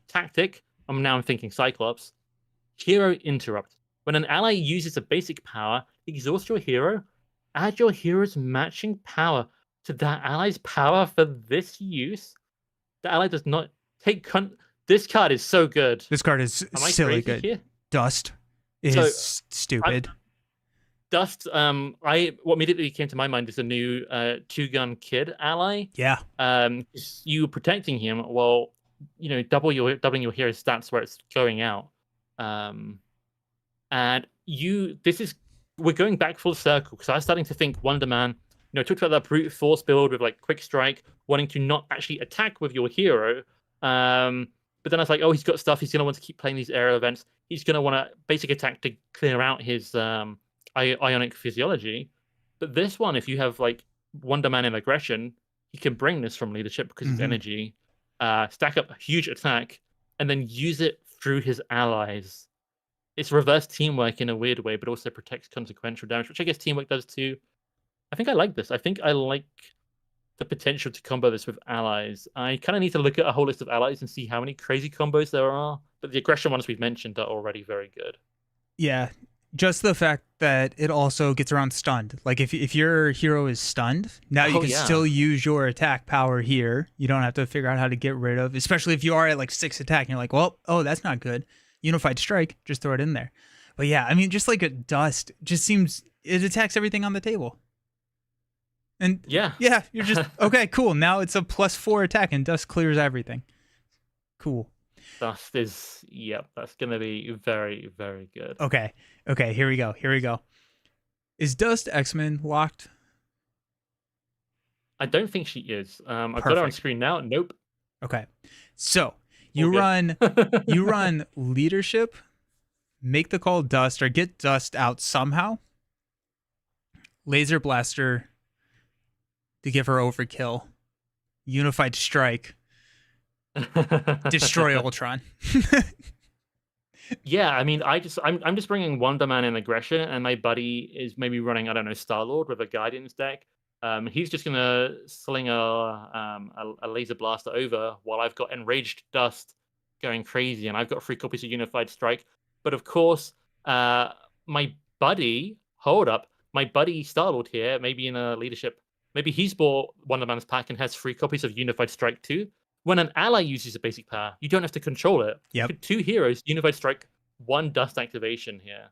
Tactic, I'm thinking Cyclops. Hero Interrupt. When an ally uses a basic power, exhaust your hero, add your hero's matching power to that ally's power for this use. The ally does not take This card is so good. This card is silly good. Here? Dust is stupid. Dust, what immediately came to my mind is a new 2-gun kid ally. Yeah. You protecting him while doubling your hero's stats where it's going out. And we're going back full circle because I was starting to think Wonderman, talked about that brute force build with like quick strike, wanting to not actually attack with your hero. But then I was like, oh, he's got stuff. He's going to want to keep playing these aerial events. He's going to want a basic attack to clear out his ionic physiology. But this one, if you have like Wonderman in aggression, he can bring this from leadership because it's energy, stack up a huge attack, and then use it through his allies. It's reverse teamwork in a weird way, but also protects consequential damage, which I guess teamwork does too. I think I like this. I think I like the potential to combo this with allies. I kind of need to look at a whole list of allies and see how many crazy combos there are. But the aggression ones we've mentioned are already very good. Yeah, just the fact that it also gets around stunned. Like if your hero is stunned, now you can still use your attack power here. You don't have to figure out how to get rid of, especially if you are at like 6 attack and you're like, well, that's not good. Unified Strike, just throw it in there. But yeah, I mean, just like a Dust, just seems it attacks everything on the table. And yeah, you're just okay, cool. Now it's a +4 attack, and Dust clears everything. Cool. Dust is that's gonna be very, very good. Okay. Here we go. Is Dust X-Men locked? I don't think she is. I've got her on screen now. Nope. Okay, so you run leadership, make the call Dust, or get Dust out somehow. Laser Blaster to give her overkill. Unified Strike. Destroy Ultron. Yeah, I mean, I'm just bringing Wonderman in aggression, and my buddy is maybe running, I don't know, Star Lord with a Guardians deck. He's just gonna sling a laser blaster over while I've got Enraged Dust going crazy, and I've got 3 copies of Unified Strike. But of course, uh, my buddy, hold up, my buddy Star Lord here, maybe in a leadership, maybe he's bought Wonderman's pack and has 3 copies of Unified Strike too. When an ally uses a basic power, you don't have to control it. Yep. 2 heroes, Unified Strike, 1 dust activation here,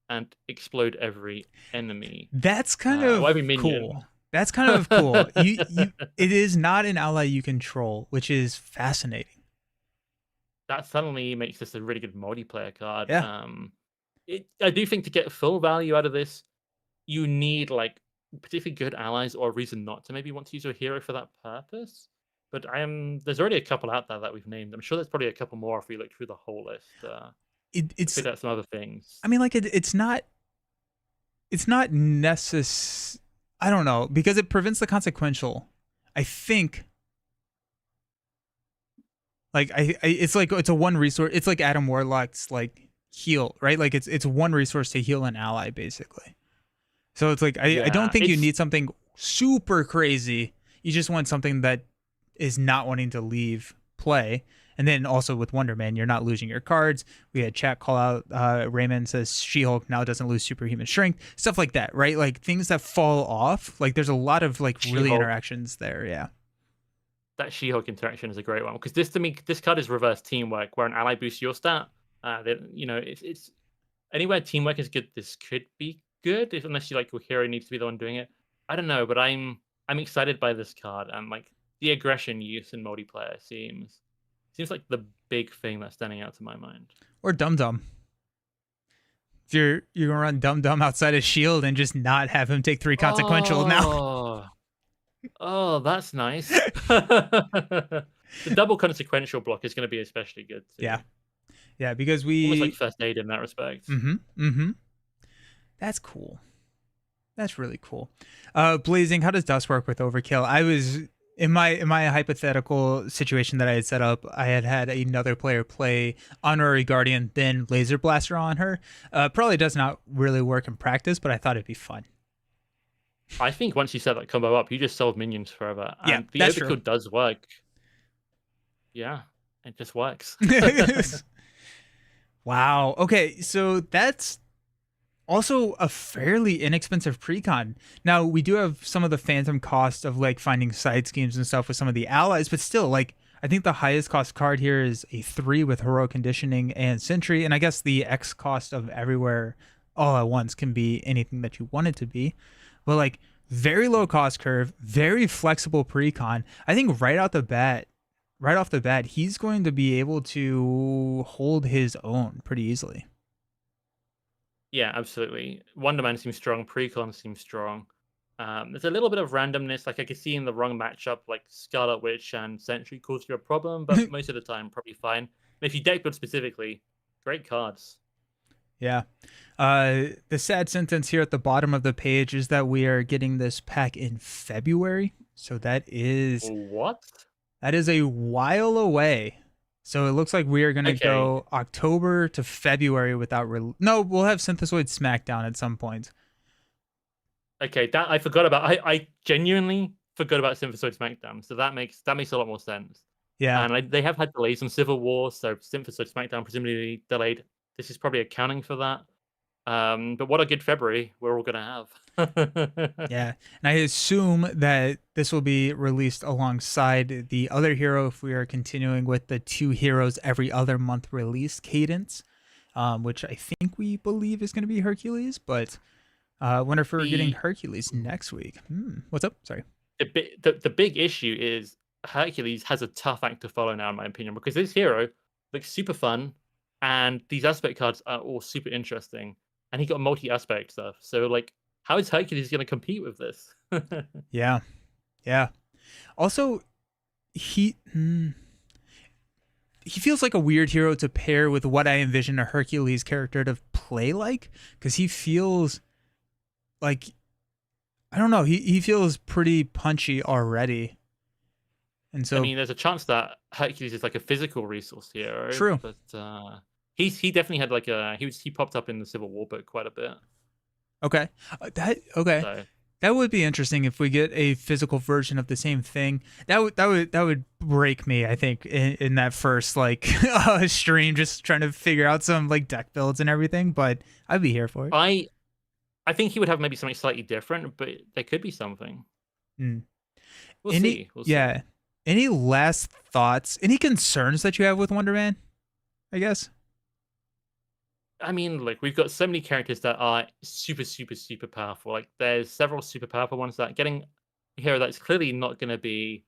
and explode every enemy. That's kind Or of every minion. cool. That's kind of cool. It is not an ally you control, which is fascinating. That suddenly makes this a really good multiplayer card. Yeah. I do think to get full value out of this, you need like particularly good allies or a reason not to maybe want to use your hero for that purpose. But there's already a couple out there that we've named. I'm sure there's probably a couple more if we look through the whole list. It's. Figure out some other things. I mean, like it's not. It's not necessary. I don't know, because it prevents the consequential. I think. Like it's like it's a one resource. It's like Adam Warlock's like heal, right? Like it's one resource to heal an ally basically. So it's like I don't think you need something super crazy. You just want something that is not wanting to leave play. And then also with Wonder Man, you're not losing your cards. We had chat call out. Raymond says She-Hulk now doesn't lose superhuman strength, stuff like that, right? Like things that fall off. Like there's a lot of like really She-Hulk. interactions there. Yeah. That She-Hulk interaction is a great one because this to me, this card is reverse teamwork, where an ally boosts your stat. It's anywhere teamwork is good. This could be good, unless you like your hero needs to be the one doing it. I don't know, but I'm excited by this card, and like the aggression use in multiplayer seems like the big thing that's standing out to my mind. Or Dum Dum. If you're gonna run Dum Dum outside of Shield and just not have him take 3 consequential now. Oh, that's nice. The double consequential block is going to be especially good too. Yeah, because almost like first aid in that respect. That's cool. That's really cool. Blazing, how does Dust work with Overkill? I was in my hypothetical situation that I had set up. I had another player play Honorary Guardian, then Laser Blaster on her. Probably does not really work in practice, but I thought it'd be fun. I think once you set that combo up, you just solve minions forever. Yeah, And the that's Overkill true. does work. Yeah, it just works. Wow. Okay, so that's also a fairly inexpensive precon. Now, we do have some of the phantom cost of like finding side schemes and stuff with some of the allies, but still, like, I think the highest cost card here is a 3 with Heroic Conditioning and Sentry, and I guess the X cost of Everywhere all at once can be anything that you want it to be. But like very low cost curve, very flexible precon. I think right off the bat, he's going to be able to hold his own pretty easily. Yeah, absolutely. Wonderman seems strong. Precon seems strong. There's a little bit of randomness. Like I could see in the wrong matchup, like Scarlet Witch and Sentry cause you a problem, but most of the time, probably fine. And if you deck build specifically, great cards. Yeah. The sad sentence here at the bottom of the page is that we are getting this pack in February. So that is what? That is a while away. So it looks like we are going to go October to February without no, we'll have Synthesoid Smackdown at some point. Okay, that I forgot about. I genuinely forgot about Synthesoid Smackdown. So that makes a lot more sense. Yeah. And they have had delays on Civil War, so Synthesoid Smackdown presumably delayed. This is probably accounting for that. But what a good February we're all going to have. Yeah. And I assume that this will be released alongside the other hero if we are continuing with the 2 heroes every other month release cadence, which I think we believe is going to be Hercules. But I wonder if we're getting Hercules next week. What's up? Sorry. The big issue is Hercules has a tough act to follow now, in my opinion, because this hero looks super fun. And these aspect cards are all super interesting. And he got multi-aspect stuff. So, like, how is Hercules going to compete with this? Yeah. Also, he feels like a weird hero to pair with what I envision a Hercules character to play like. Because he feels like, I don't know, he feels pretty punchy already. And so, I mean, there's a chance that Hercules is like a physical resource hero. True. But he definitely had like a he popped up in the Civil War book quite a bit. Okay. Okay. So That would be interesting if we get a physical version of the same thing. That would break me, I think, in that first like stream, just trying to figure out some like deck builds and everything. But I'd be here for it. I think he would have maybe something slightly different, but there could be something. Mm. We'll Any see. We'll see. yeah. Any last thoughts? Any concerns that you have with Wonder Man? I guess. I mean, look, we've got so many characters that are super, super, super powerful. Like, there's several super powerful ones that getting a hero that's clearly not going to be,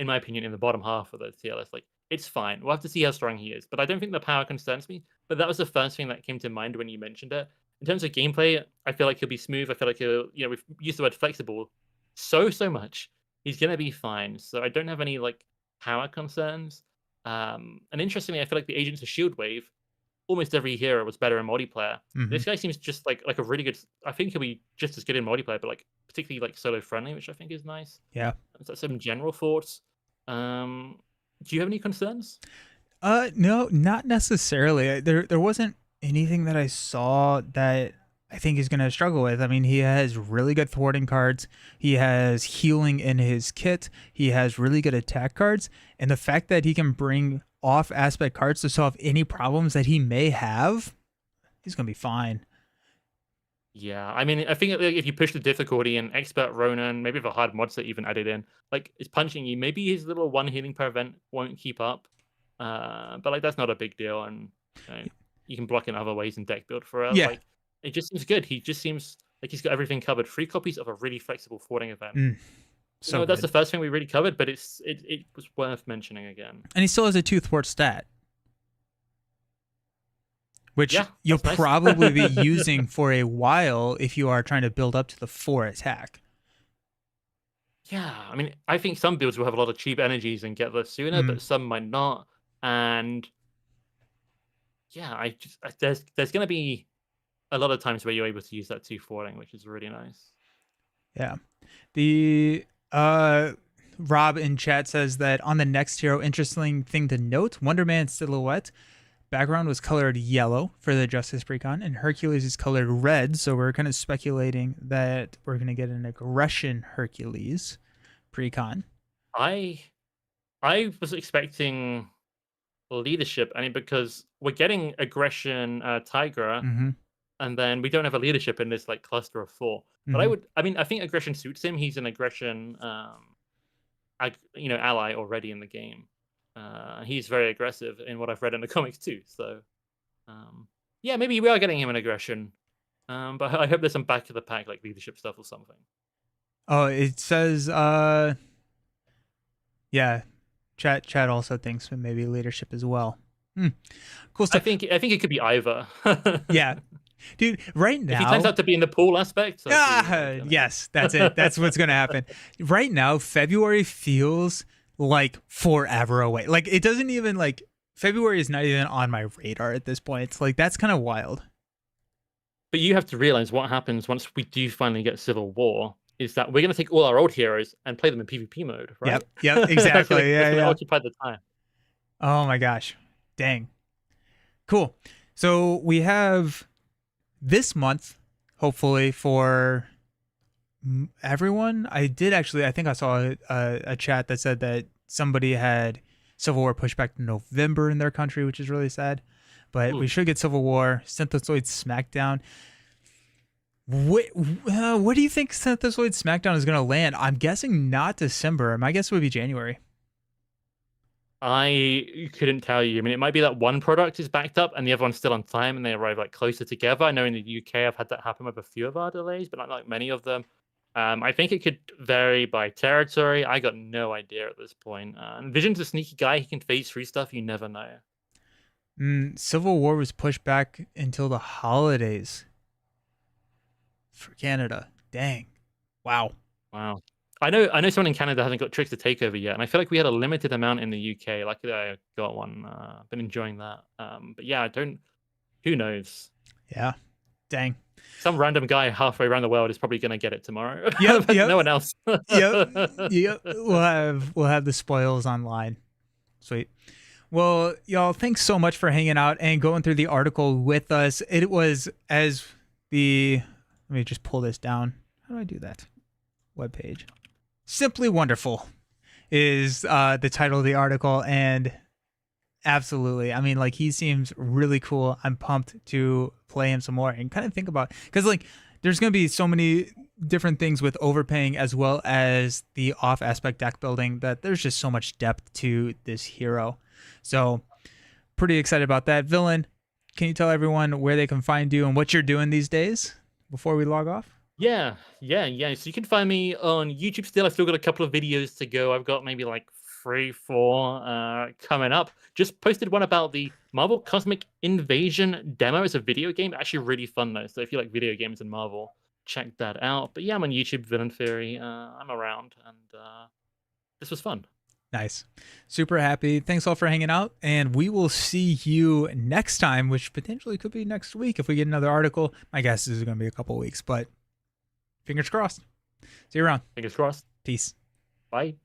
in my opinion, in the bottom half of the tier list. Like, it's fine. We'll have to see how strong he is. But I don't think the power concerns me. But that was the first thing that came to mind when you mentioned it. In terms of gameplay, I feel like he'll be smooth. I feel like he'll, we've used the word flexible so much. He's going to be fine. So I don't have any, like, power concerns. And interestingly, I feel like the Agents of Shield wave, almost every hero was better in multiplayer. Mm-hmm. This guy seems just like a really good. I think he'll be just as good in multiplayer, but like particularly like solo friendly, which I think is nice. Yeah. So some general thoughts. Do you have any concerns? No, not necessarily. There wasn't anything that I saw that I think he's gonna struggle with. I mean, he has really good thwarting cards. He has healing in his kit. He has really good attack cards, and the fact that he can bring off aspect cards to solve any problems that he may have, he's gonna be fine. Yeah, I mean, I think like, if you push the difficulty and expert Ronan, maybe if a hard mod set even added in, like it's punching you. Maybe his little one healing per event won't keep up, but like that's not a big deal, and you can block in other ways in deck build for Yeah. like it just seems good. He just seems like he's got everything covered. 3 copies of a really flexible thwarting event. So That's good. the first thing we really covered, but it was worth mentioning again. And he still has a 2 thwart stat, which Yeah, you'll that's nice. probably be using for a while if you are trying to build up to the 4 attack. Yeah, I mean, I think some builds will have a lot of cheap energies and get this sooner, but some might not. And yeah, there's going to be a lot of times where you're able to use that 2 thwarting, which is really nice. Yeah. The Rob in chat says that on the next hero, interesting thing to note, Wonderman's silhouette background was colored yellow for the Justice Precon, and Hercules is colored red, so we're kind of speculating that we're going to get an aggression Hercules Precon. I was expecting leadership, I mean, because we're getting aggression Tigra, and then we don't have a leadership in this like cluster of 4. But I think aggression suits him. He's an aggression ally already in the game. He's very aggressive in what I've read in the comics too. So yeah, maybe we are getting him an aggression. But I hope there's some back of the pack like leadership stuff or something. Oh, it says yeah. Chat also thinks maybe leadership as well. Cool stuff. I think it could be either. Yeah. Dude, right now, if he turns out to be in the pool aspect, yes, that's it. That's what's gonna happen. Right now, February feels like forever away. Like it doesn't even like February is not even on my radar at this point. It's like that's kind of wild. But you have to realize what happens once we do finally get Civil War is that we're gonna take all our old heroes and play them in PvP mode, right? Yep, exactly. Yeah. Occupy the time. Oh my gosh, dang, cool. So we have this month, hopefully for everyone. I think I saw a chat that said that somebody had Civil War pushed back to November in their country, which is really sad. But we should get Civil War, Synthesoid Smackdown. What do you think Synthesoid Smackdown is going to land? I'm guessing not December. My guess would be January. I couldn't tell you. I mean, it might be that one product is backed up and the other one's still on time and they arrive like closer together. I know in the UK I've had that happen with a few of our delays, but not like many of them. I think it could vary by territory. I got no idea at this point. Vision's a sneaky guy. He can phase through stuff. You never know. Civil War was pushed back until the holidays for Canada. Dang. Wow. I know someone in Canada hasn't got Tricks to Takeover yet, and I feel like we had a limited amount in the UK. Luckily, I got one. Been enjoying that. But yeah, who knows? Yeah. Dang. Some random guy halfway around the world is probably going to get it tomorrow. Yep. No one else. Yep. We'll have the spoils online. Sweet. Well, y'all, thanks so much for hanging out and going through the article with us. It was as the let me just pull this down. How do I do that? Webpage. Simply Wonderful is the title of the article, and absolutely, I mean, like, he seems really cool. I'm pumped to play him some more and kind of think about, because like there's going to be so many different things with overpaying as well as the off aspect deck building, that there's just so much depth to this hero. So pretty excited about that. Villain, can you tell everyone where they can find you and what you're doing these days before we log off? Yeah. So you can find me on YouTube still. I've still got a couple of videos to go. I've got maybe like 3, 4 coming up. Just posted one about the Marvel Cosmic Invasion demo. It's a video game. Actually really fun though. So if you like video games and Marvel, check that out. But yeah, I'm on YouTube, Villain Theory. I'm around, and this was fun. Nice. Super happy. Thanks all for hanging out. And we will see you next time, which potentially could be next week if we get another article. My guess is going to be a couple weeks, but fingers crossed. See you around. Fingers crossed. Peace. Bye.